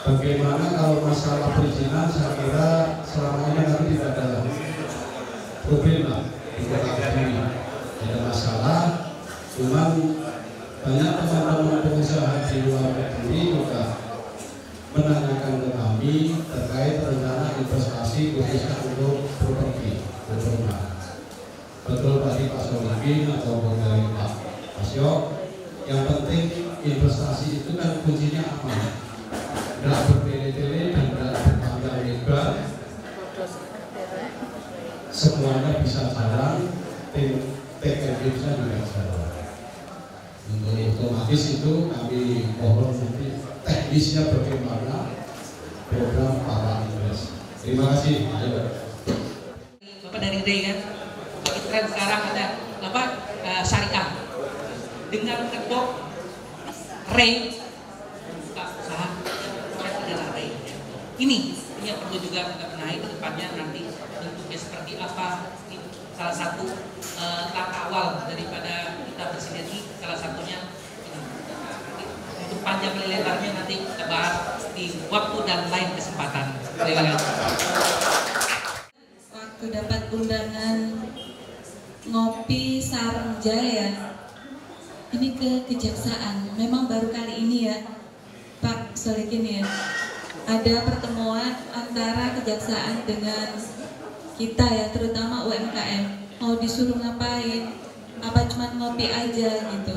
bagaimana kalau masalah perizinan, saya kira selama ini nanti tidak ada problem lah di Kota Kediri, tidak masalah. Cuman banyak teman-teman pengusaha di luar negeri juga menanyakan ke kami terkait rencana investasi khususnya untuk properti, rumah. Betul tadi Pak Solikin atau dari Pak Asyok, yang penting investasi itu kan kuncinya aman, tidak bertele-tele dan tidak berpanjang lebar, semuanya bisa jalan, TKB-nya juga jalan. Untuk otomatis itu kami mohon nanti teknisnya bagaimana program para invest. Terima kasih. Bapak dari RI kan, itu kan sekarang ada syariah dengan ketok RI buka usaha adalah RI. Ini yang perlu juga kita benahi ke depannya nanti bentuknya seperti apa. Salah satu langkah awal daripada kita bersinergi, salah satunya untuk panjang lebarnya nanti kita bahas di waktu dan lain kesempatan. Terima kasih. Waktu dapat undangan ngopi Sareng Jaya, ini ke Kejaksaan. Memang baru kali ini ya, Pak Solikin ya, ada pertemuan antara Kejaksaan dengan kita ya, terutama UMKM. Mau disuruh ngapain? Apa cuma ngopi aja gitu.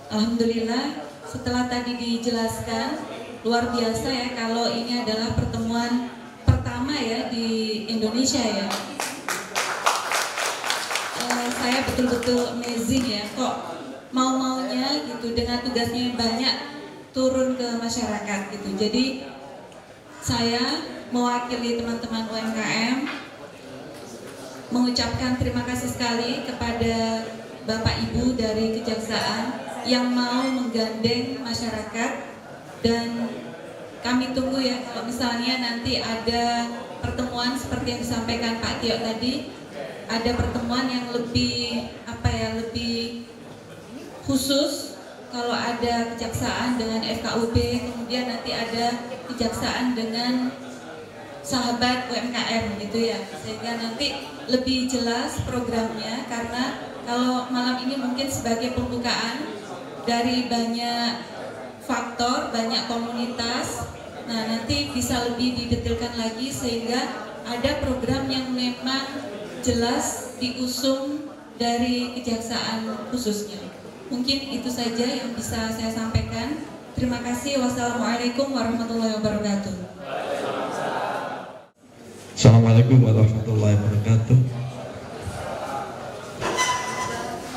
Alhamdulillah setelah tadi dijelaskan, luar biasa ya kalau ini adalah pertemuan pertama ya di Indonesia ya. saya betul-betul amazing ya, kok mau-maunya gitu dengan tugasnya yang banyak turun ke masyarakat gitu. Jadi saya mewakili teman-teman UMKM mengucapkan terima kasih sekali kepada Bapak Ibu dari Kejaksaan yang mau menggandeng masyarakat, dan kami tunggu ya kalau misalnya nanti ada pertemuan seperti yang disampaikan Pak Tio tadi, ada pertemuan yang lebih lebih khusus. Kalau ada kejaksaan dengan FKUB, kemudian nanti ada kejaksaan dengan sahabat UMKM gitu ya, sehingga nanti lebih jelas programnya. Karena kalau malam ini mungkin sebagai pembukaan dari banyak faktor, banyak komunitas, nah nanti bisa lebih didetailkan lagi sehingga ada program yang memang jelas diusung dari kejaksaan khususnya. Mungkin itu saja yang bisa saya sampaikan. Terima kasih. Wassalamualaikum warahmatullahi wabarakatuh. Assalamualaikum warahmatullahi wabarakatuh.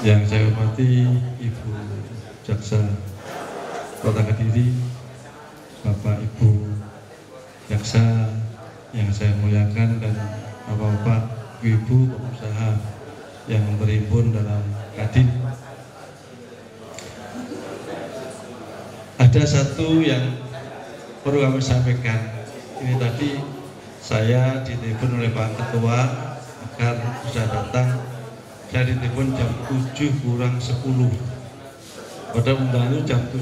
Yang saya hormati Ibu Jaksa Kota Kediri, Bapak Ibu Jaksa yang saya muliakan, dan Bapak-bapak, Ibu pengusaha yang berhimpun dalam Kadin. Ada satu yang perlu kami sampaikan. Ini tadi saya ditelepon oleh Pak Ketua agar bisa datang. Saya ditelepon jam 7 kurang 10. Pada undangan itu jam 7.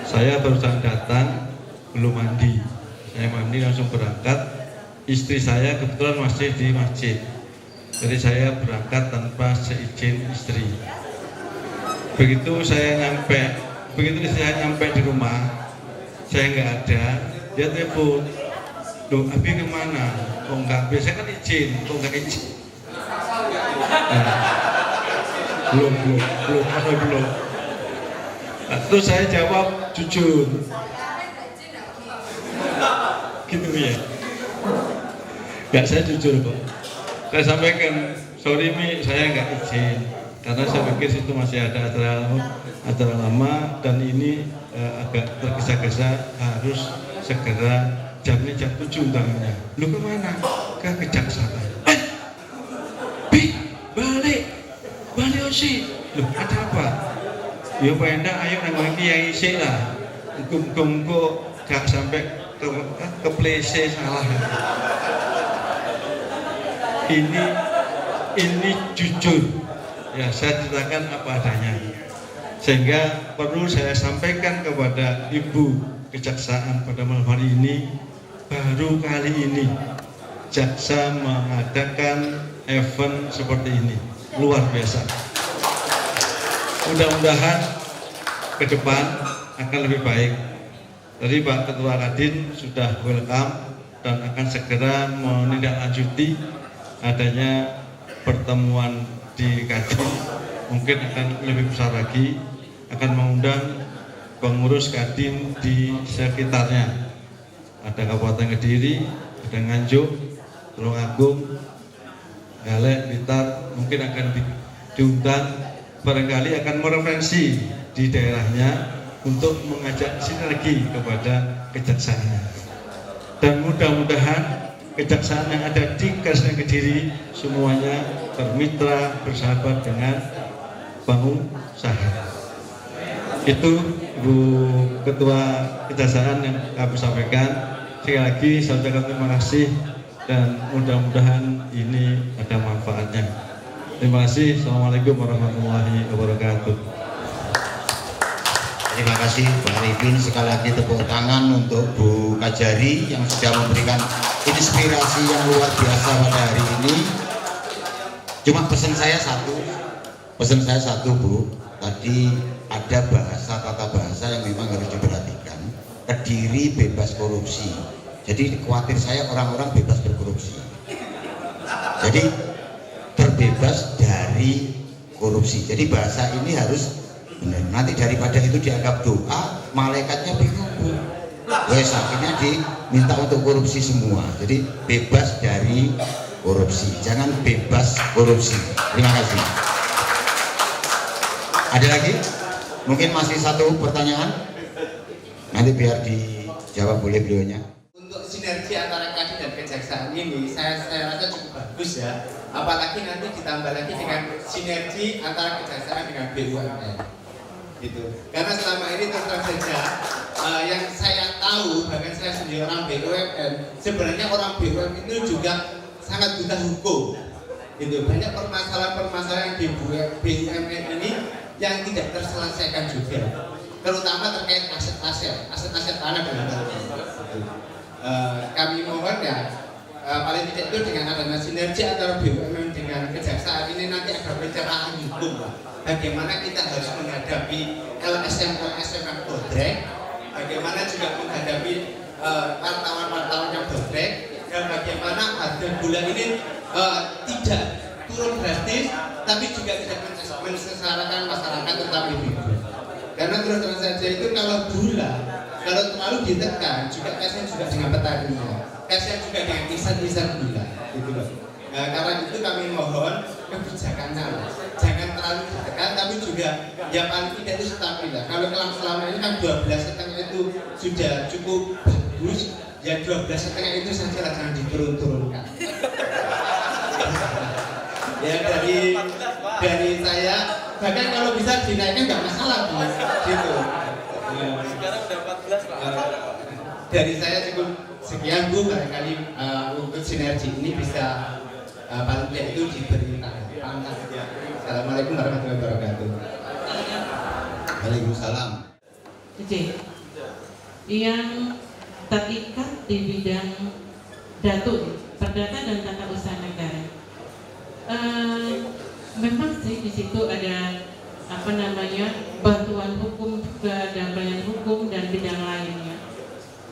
Saya barusan datang, belum mandi. Saya mandi langsung berangkat. Istri saya kebetulan masih di masjid. Jadi saya berangkat tanpa seizin istri. Begitu istri saya nyampe di rumah, saya nggak ada, dia telepon, "Loh, Abi kemana? Kok nggak? Biasanya kan izin, kok nggak izin?" Belum. Nah, terus saya jawab jujur, gitu ya. Nggak, saya jujur kok. Saya sampaikan, "Sorry Mi, saya nggak izin karena saya pikir situ masih ada acara lama dan ini agak tergesa-gesa, harus segera jamnya jam 7 undangannya." "Lu kemana?" "Ke kejaksaan." Balik Osi. "Loh, ada apa?" "Ya Pak Endang, ayo nang Kiai isi lah. Muga-muga gak sampai keplese salah." Ini jujur ya, saya ceritakan apa adanya, sehingga perlu saya sampaikan kepada Ibu Kejaksaan pada malam hari ini. Baru kali ini jaksa mengadakan event seperti ini, luar biasa. Mudah-mudahan ke depan akan lebih baik. Tadi Pak Ketua Kadin sudah welcome dan akan segera menindaklanjuti adanya pertemuan di Kadin. Mungkin akan lebih besar lagi, akan mengundang pengurus Kadin di sekitarnya. Ada Kabupaten Kediri, ada Nganjuk, Tulungagung, Galek, Blitar, mungkin akan diundang, barangkali akan mereferensi di daerahnya untuk mengajak sinergi kepada kejaksaan. Dan mudah-mudahan kejaksaan yang ada di Kabupaten Kediri semuanya bermitra, bersahabat dengan pengusaha. Itu Bu Ketua Kejaksaan yang kami sampaikan. Sekali lagi saya ucapkan terima kasih dan mudah-mudahan ini ada manfaatnya. Terima kasih. Assalamualaikum warahmatullahi wabarakatuh. Terima kasih Pak Arifin. Sekali lagi tepuk tangan untuk Bu Kajari yang sudah memberikan inspirasi yang luar biasa pada hari ini. Cuma pesan saya satu Bu. Tadi ada tata bahasa yang memang harus diperhatikan. Kediri bebas korupsi. Jadi khawatir saya orang-orang bebas berkorupsi. Jadi terbebas dari korupsi. Jadi bahasa ini harus benar. Nanti daripada itu dianggap doa, malaikatnya bingung Bu. Wes akhirnya diminta untuk korupsi semua. Jadi bebas dari korupsi, jangan bebas korupsi. Terima kasih. Ada lagi? Mungkin masih satu pertanyaan, nanti biar dijawab oleh beliaunya. Untuk sinergi antara Kadin dan Kejaksaan ini saya rasa cukup bagus ya, apalagi nanti ditambah lagi dengan sinergi antara Kejaksaan dengan BUMN gitu. Karena selama ini terus saja yang saya tahu, bahkan saya sendiri orang BUMN, sebenarnya orang BUMN itu juga sangat buta hukum gitu. Banyak permasalahan di BUMN ini yang tidak terselesaikan juga, terutama terkait aset-aset tanah dan lain-lain. Kami mohon ya, paling tidak itu dengan adanya sinergi antara BUMN dengan Kejaksaan ini nanti ada pencerahan hukum, bagaimana kita harus menghadapi LSM yang bodrek, bagaimana juga menghadapi wartawan yang bodrek, dan bagaimana harga gula ini tidak turun drastis, tapi juga tidak mensesarakan masyarakat terutama ibu-ibu. Karena terus saja itu kalau gula terlalu ditekan juga kasihan juga dengan petaninya, kasihan juga dengan isan-isan gula gitu loh. Nah, karena itu kami mohon kebijakannya jangan terlalu ditekan, tapi juga yang paling tidak itu stabil. Kalau selama ini kan 12,5 itu sudah cukup bagus, ya 12,5 itu saja jangan diturun-turunkan. Ya dari saya, bahkan kalau bisa dinaikkan nggak masalah Bu, gitu. Sekarang udah 14 Pak. Dari saya cukup sekian Bu, barangkali untuk sinergi ini bisa paling tidak itu diberi tanggal. Assalamualaikum warahmatullahi wabarakatuh. Waalaikumsalam. Oke. Yang terikat di bidang datu, perdata dan tata usaha negara. Memang sih di situ ada bantuan hukum juga, dampingan hukum dan bidang lainnya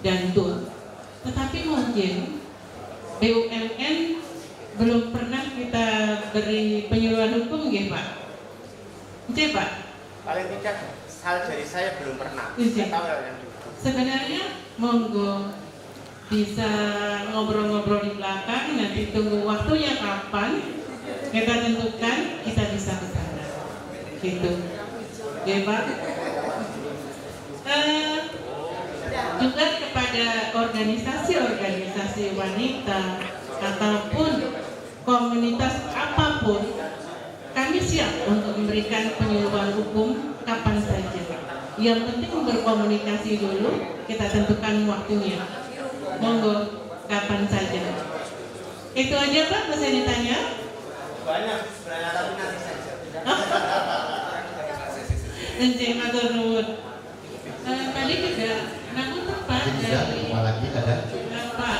dan tuh. Tetapi mungkin BUMN belum pernah kita beri penyuluhan hukum, ya Pak? Oke Pak? Paling tidak hal dari saya belum pernah. Sebenarnya monggo bisa ngobrol-ngobrol di belakang, nanti tunggu waktunya kapan kita tentukan, kita bisa ke sana gitu ya Pak. Juga kepada organisasi-organisasi wanita ataupun komunitas apapun, kami siap untuk memberikan penyuluhan hukum kapan saja. Yang penting berkomunikasi dulu, kita tentukan waktunya. Monggo kapan saja. Itu aja Pak, bisa ditanya? Banyak sebenarnya, tapi nanti saja. Encik matur nuwun. Tadi juga namun Pak dari lagi ada. Pak,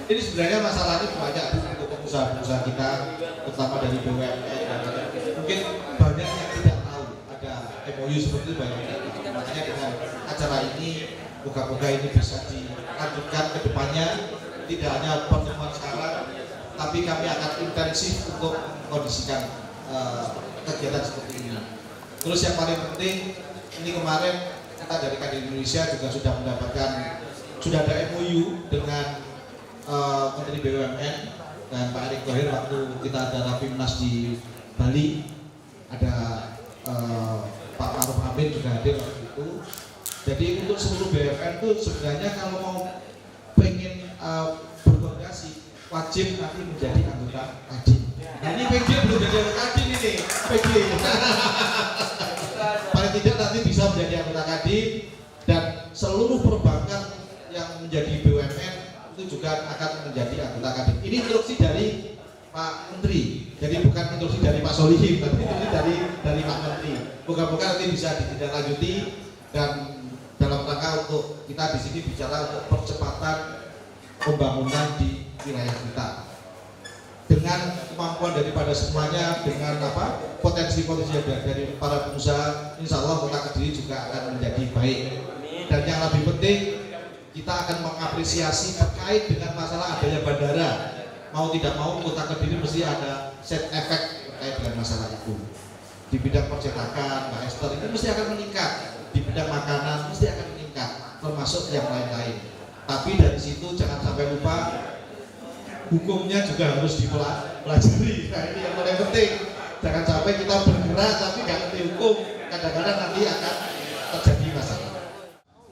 Ini sebenarnya masalahnya banyak untuk pengusaha-pengusaha kita, terutama dari BUMN. Mungkin banyak yang tidak tahu ada MOU seperti itu, banyak. Makanya dengan acara ini, moga-moga ini bisa dilanjutkan ke depannya. Tidak hanya pertemuan sekarang, tapi kami akan intensif untuk mengkondisikan kegiatan seperti ini. Terus yang paling penting, ini kemarin kita dari Kadin Indonesia juga sudah ada MOU dengan Menteri BUMN dan Pak Erick Thohir waktu kita ada Rapimnas di Bali, ada Pak Maruf Amin juga hadir waktu itu. Jadi untuk seluruh BUMN itu sebenarnya kalau mau pengen berkoordinasi wajib nanti menjadi anggota Kadin. Nah, ini PG belum jadi anggota Kadin ini, PG. Paling tidak nanti bisa menjadi anggota Kadin, dan seluruh perbankan yang menjadi BUMN itu juga akan menjadi anggota Kadin. Ini instruksi dari Pak Menteri, jadi bukan instruksi dari Pak Solihin, tapi instruksi dari Pak Menteri. Moga-moga nanti bisa ditindaklanjuti, dan dalam rangka untuk kita di sini bicara untuk percepatan pembangunan di wilayah kita. Dengan kemampuan daripada semuanya, dengan potensi-potensi dari para pengusaha, insya Allah Kota Kediri juga akan menjadi baik. Dan yang lebih penting, kita akan mengapresiasi terkait dengan masalah adanya bandara. Mau tidak mau Kota Kediri mesti ada set efek terkait dengan masalah itu. Di bidang percetakan, Mbak Esther, itu mesti akan meningkat. Di bidang makanan mesti akan meningkat, termasuk yang lain-lain. Tapi dari situ jangan sampai lupa hukumnya juga harus dipelajari. Nah ini yang paling penting. Jangan sampai kita bergerak tapi nggak ngerti hukum, kadang-kadang nanti akan terjadi masalah.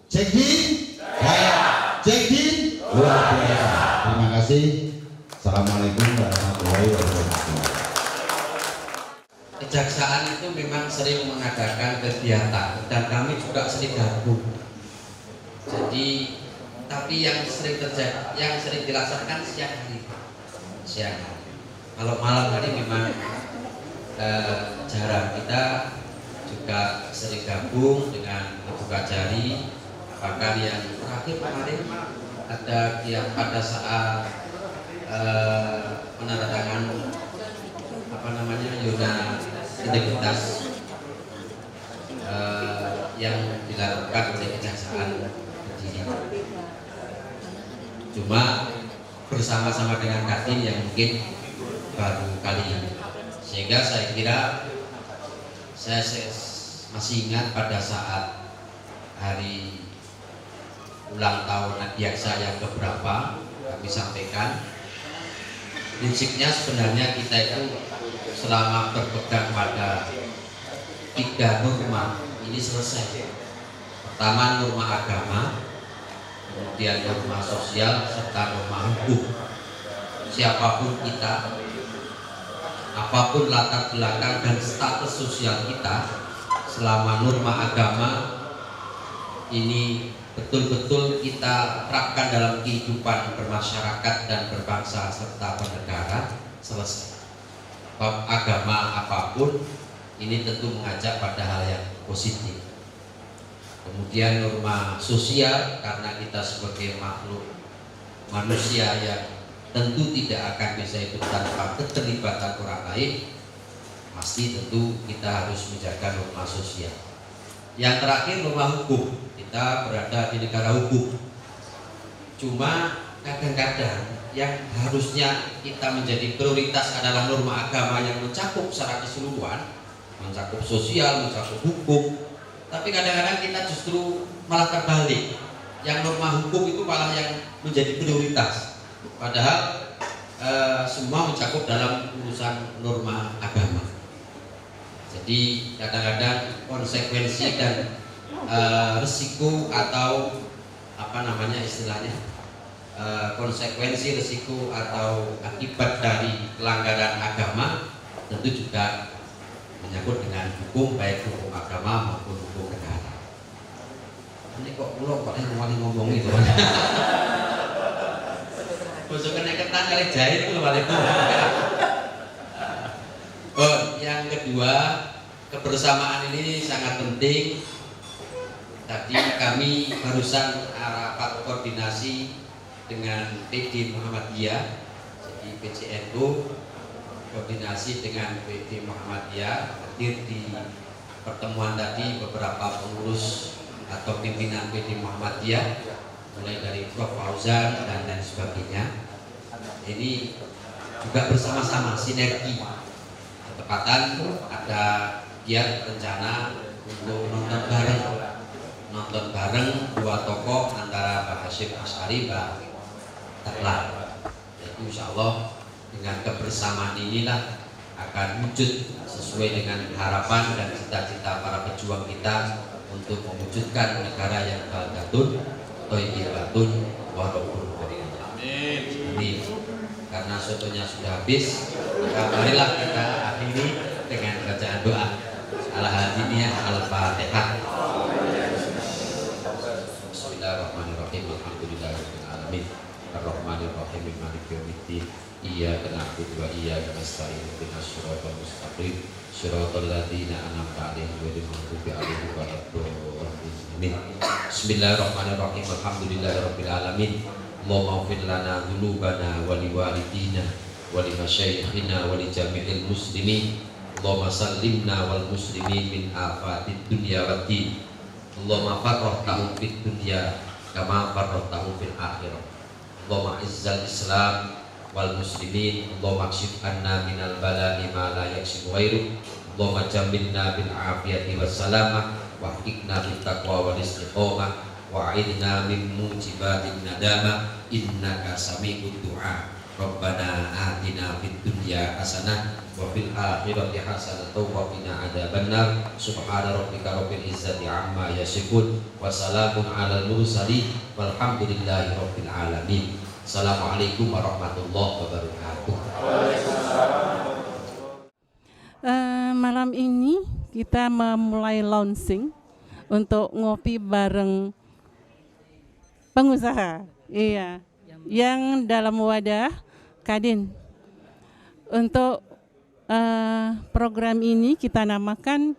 Cekdin, Cekdin, luar biasa. Terima kasih. Assalamualaikum warahmatullahi wabarakatuh. Kejaksaan itu memang sering mengadakan kegiatan dan kami juga sering gabung. Jadi, tapi yang sering terjadi, yang sering dilaksanakan siang hari. Kalau malam hari memang jarang. Kita juga sering gabung dengan Ibu Kajari. Bahkan yang terakhir kemarin ada yang pada saat penandatangan Yona Integritas yang dilakukan oleh Kejaksaan Kediri. Cuma bersama-sama dengan Kadin yang mungkin baru kali ini, sehingga saya kira saya masih ingat pada saat hari ulang tahun Adiaksa yang keberapa kami sampaikan, prinsipnya sebenarnya kita itu selama berpegang pada 3 norma ini selesai. Pertama norma agama, kemudian norma sosial, serta norma hukum. Siapapun kita, apapun latar belakang dan status sosial kita, selama norma agama ini betul-betul kita terapkan dalam kehidupan bermasyarakat dan berbangsa serta bernegara, selesai. Bab agama apapun ini tentu mengajak pada hal yang positif. Kemudian norma sosial, karena kita sebagai makhluk manusia yang tentu tidak akan bisa hidup tanpa keterlibatan orang lain, pasti tentu kita harus menjaga norma sosial. Yang terakhir norma hukum, kita berada di negara hukum. Cuma kadang-kadang yang harusnya kita menjadi prioritas adalah norma agama yang mencakup secara keseluruhan, mencakup sosial, mencakup hukum. Tapi kadang-kadang kita justru malah terbalik, yang norma hukum itu malah yang menjadi prioritas, padahal semua mencakup dalam urusan norma agama. Jadi kadang-kadang konsekuensi dan resiko atau konsekuensi, risiko atau akibat dari pelanggaran agama tentu juga menyangkut dengan hukum, baik hukum agama maupun hukum negara. Ini kok pulau kok yang ngomong itu. Bosok kena ketan kali jahit itu balik. Yang kedua, kebersamaan ini sangat penting. Tadi kami barusan rapat koordinasi dengan PD Muhammadiyah, jadi PCNU koordinasi dengan PD Muhammadiyah, hadir di pertemuan tadi beberapa pengurus atau pimpinan PD Muhammadiyah, mulai dari Prof. Fauzan dan lain sebagainya. Ini juga bersama-sama sinergi. Ketepatan ada giat rencana untuk nonton bareng 2 tokoh antara Pak Hasyim Asy'ari, Pak Dahlan. Jadi insya Allah dengan kebersamaan inilah akan wujud sesuai dengan harapan dan cita-cita para pejuang kita untuk mewujudkan negara yang baldatun, thayyibatun, warahmatullahi wabarakatuh. Amin. Karena sotonya sudah habis, maka marilah kita akhiri dengan bacaan doa. Al-Hadiniyah Al-Fatihah. Bismillahirrahmanirrahim. Alhamdulillahirabbil alamin. Ar-Rahmanir-Rahim. Maliki yaumiddin. Iyyaka na'budu wa iyyaka nasta'in. Ihdinas siratal mustaqim. Shiratal ladzina an'amta 'alaihim ghairil maghdubi 'alaihim waladdallin. Bismillahirrahmanirrahim. Alhamdulillahirabbil alamin. Allahumma ighfir lana dzunubana wa liwalidina wa limasyayikhina wa li jami'il muslimin. Allahumma sallimna wal muslimin min afatid dunya waddin. Allahumma farrahtahum fid dunya kama farrahtahum fil akhirah. Allahumma izzal islam wal muslimin. Allahumma kshif anna minal bala'i ma la yakshifu ghairuk. Allahumma jammilna bil afiyati was salamah wa hikna bit taqwa wal istiqomah wa a'idna min mujibatin nadama innaka sami'ud du'a. Rabbana atina fid dunya hasanah wa fil akhirati hasanah wa qina adzabannar. Subhana rabbika rabbil izzati amma yasifun wa salamun alal mursalin walhamdulillahi rabbil alamin. Assalamualaikum warahmatullahi wabarakatuh. Malam ini kita memulai launching untuk ngopi bareng pengusaha. Iya. Yang dalam wadah Kadin. Untuk program ini kita namakan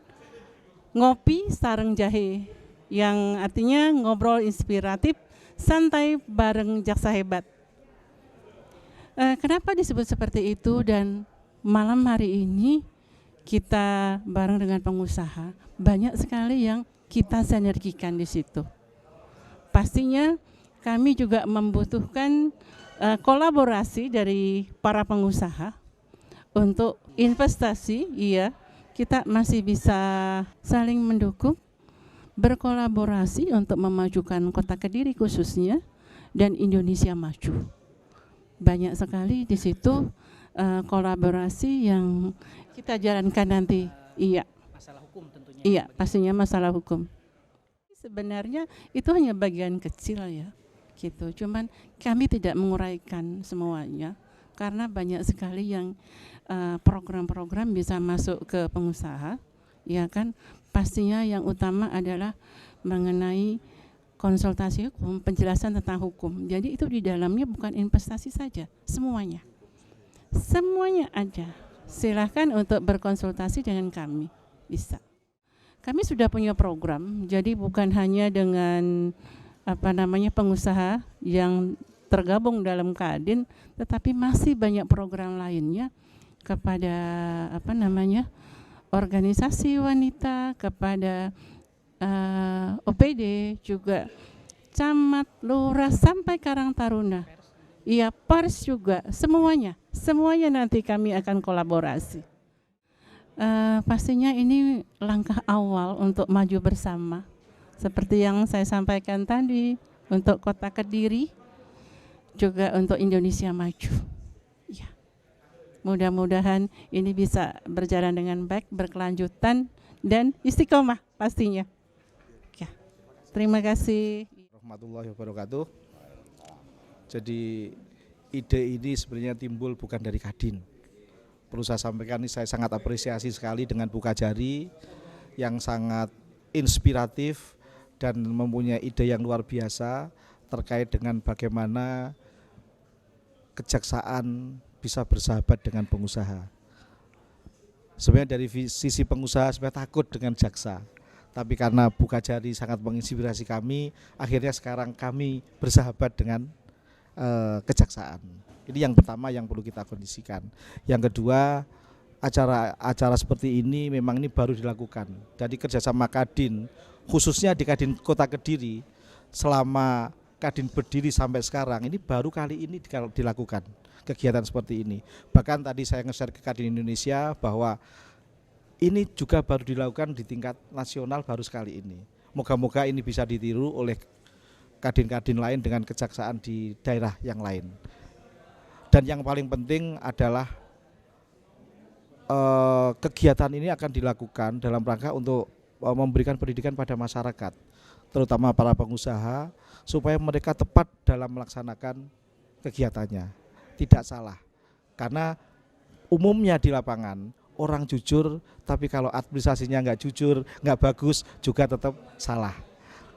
Ngopi Sareng Jahe, yang artinya ngobrol inspiratif santai bareng jaksa hebat. Kenapa disebut seperti itu? Dan malam hari ini kita bareng dengan pengusaha, banyak sekali yang kita sinergikan di situ. Pastinya kami juga membutuhkan kolaborasi dari para pengusaha untuk investasi. Iya, kita masih bisa saling mendukung, berkolaborasi untuk memajukan Kota Kediri khususnya dan Indonesia maju. Banyak sekali di situ kolaborasi yang kita jalankan nanti. Iya. Masalah hukum tentunya. Iya, pastinya masalah hukum. Sebenarnya itu hanya bagian kecil ya. Gitu. Cuman kami tidak menguraikan semuanya karena banyak sekali yang program-program bisa masuk ke pengusaha, ya kan. Pastinya yang utama adalah mengenai konsultasi hukum, penjelasan tentang hukum. Jadi itu di dalamnya bukan investasi saja, semuanya ada. Silahkan untuk berkonsultasi dengan kami, bisa. Kami sudah punya program, jadi bukan hanya dengan pengusaha yang tergabung dalam Kadin, tetapi masih banyak program lainnya kepada organisasi wanita, kepada OPD juga, camat, lurah sampai Karang Taruna. Iya, pers juga, semuanya nanti kami akan kolaborasi. Pastinya ini langkah awal untuk maju bersama. Seperti yang saya sampaikan tadi, untuk Kota Kediri, juga untuk Indonesia maju. Ya. Mudah-mudahan ini bisa berjalan dengan baik, berkelanjutan, dan istiqomah pastinya. Ya. Terima kasih. Warahmatullahi wabarakatuh. Jadi ide ini sebenarnya timbul bukan dari Kadin. Perlu saya sampaikan, ini saya sangat apresiasi sekali dengan Bu Kajari yang sangat inspiratif dan mempunyai ide yang luar biasa terkait dengan bagaimana kejaksaan bisa bersahabat dengan pengusaha. Sebenarnya dari sisi pengusaha sebenarnya takut dengan jaksa, tapi karena Bu Kajari sangat menginspirasi kami, akhirnya sekarang kami bersahabat dengan kejaksaan. Ini yang pertama yang perlu kita kondisikan. Yang kedua, acara seperti ini memang ini baru dilakukan. Dari kerjasama Kadin, khususnya di Kadin Kota Kediri, selama Kadin berdiri sampai sekarang, ini baru kali ini dilakukan kegiatan seperti ini. Bahkan tadi saya nge-share ke Kadin Indonesia bahwa ini juga baru dilakukan di tingkat nasional baru sekali ini. Moga-moga ini bisa ditiru oleh Kadin-Kadin lain dengan kejaksaan di daerah yang lain. Dan yang paling penting adalah kegiatan ini akan dilakukan dalam rangka untuk memberikan pendidikan pada masyarakat, terutama para pengusaha, supaya mereka tepat dalam melaksanakan kegiatannya, tidak salah. Karena umumnya di lapangan orang jujur, tapi kalau administrasinya nggak jujur, nggak bagus, juga tetap salah.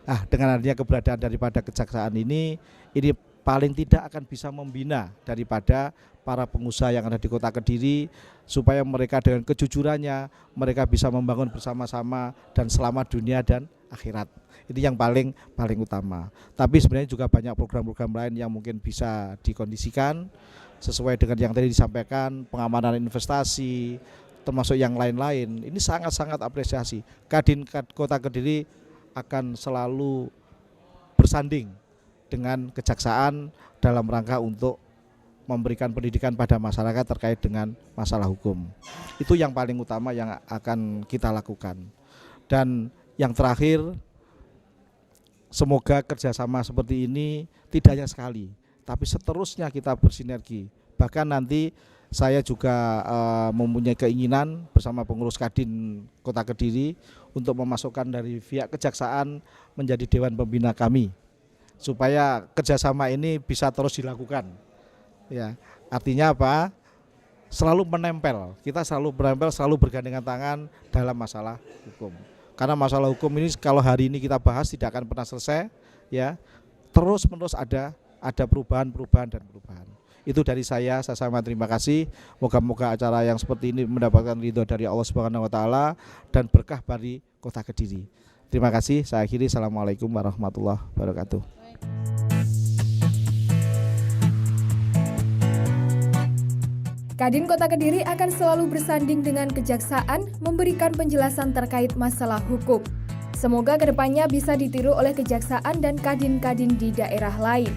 Nah, dengan adanya keberadaan daripada kejaksaan ini paling tidak akan bisa membina daripada para pengusaha yang ada di Kota Kediri, supaya mereka dengan kejujurannya mereka bisa membangun bersama-sama dan selamat dunia dan akhirat. Ini yang paling utama. Tapi sebenarnya juga banyak program-program lain yang mungkin bisa dikondisikan sesuai dengan yang tadi disampaikan, pengamanan investasi, termasuk yang lain-lain. Ini sangat-sangat apresiasi. Kadin Kota Kediri akan selalu bersanding dengan kejaksaan dalam rangka untuk memberikan pendidikan pada masyarakat terkait dengan masalah hukum. Itu yang paling utama yang akan kita lakukan. Dan yang terakhir, semoga kerjasama seperti ini tidak hanya sekali, tapi seterusnya kita bersinergi Bahkan nanti saya juga mempunyai keinginan bersama pengurus Kadin Kota Kediri untuk memasukkan dari pihak kejaksaan menjadi dewan pembina kami, supaya kerjasama ini bisa terus dilakukan. Ya, artinya apa? Selalu menempel, kita selalu menempel, selalu bergandengan tangan dalam masalah hukum. Karena masalah hukum ini kalau hari ini kita bahas tidak akan pernah selesai, ya. Terus menerus ada perubahan dan perubahan. Itu dari saya sama terima kasih. Moga-moga acara yang seperti ini mendapatkan ridho dari Allah Subhanahu wa taala dan berkah bagi Kota Kediri. Terima kasih. Saya akhiri. Assalamualaikum warahmatullahi wabarakatuh. Kadin Kota Kediri akan selalu bersanding dengan kejaksaan memberikan penjelasan terkait masalah hukum. Semoga kedepannya bisa ditiru oleh kejaksaan dan kadin-kadin di daerah lain.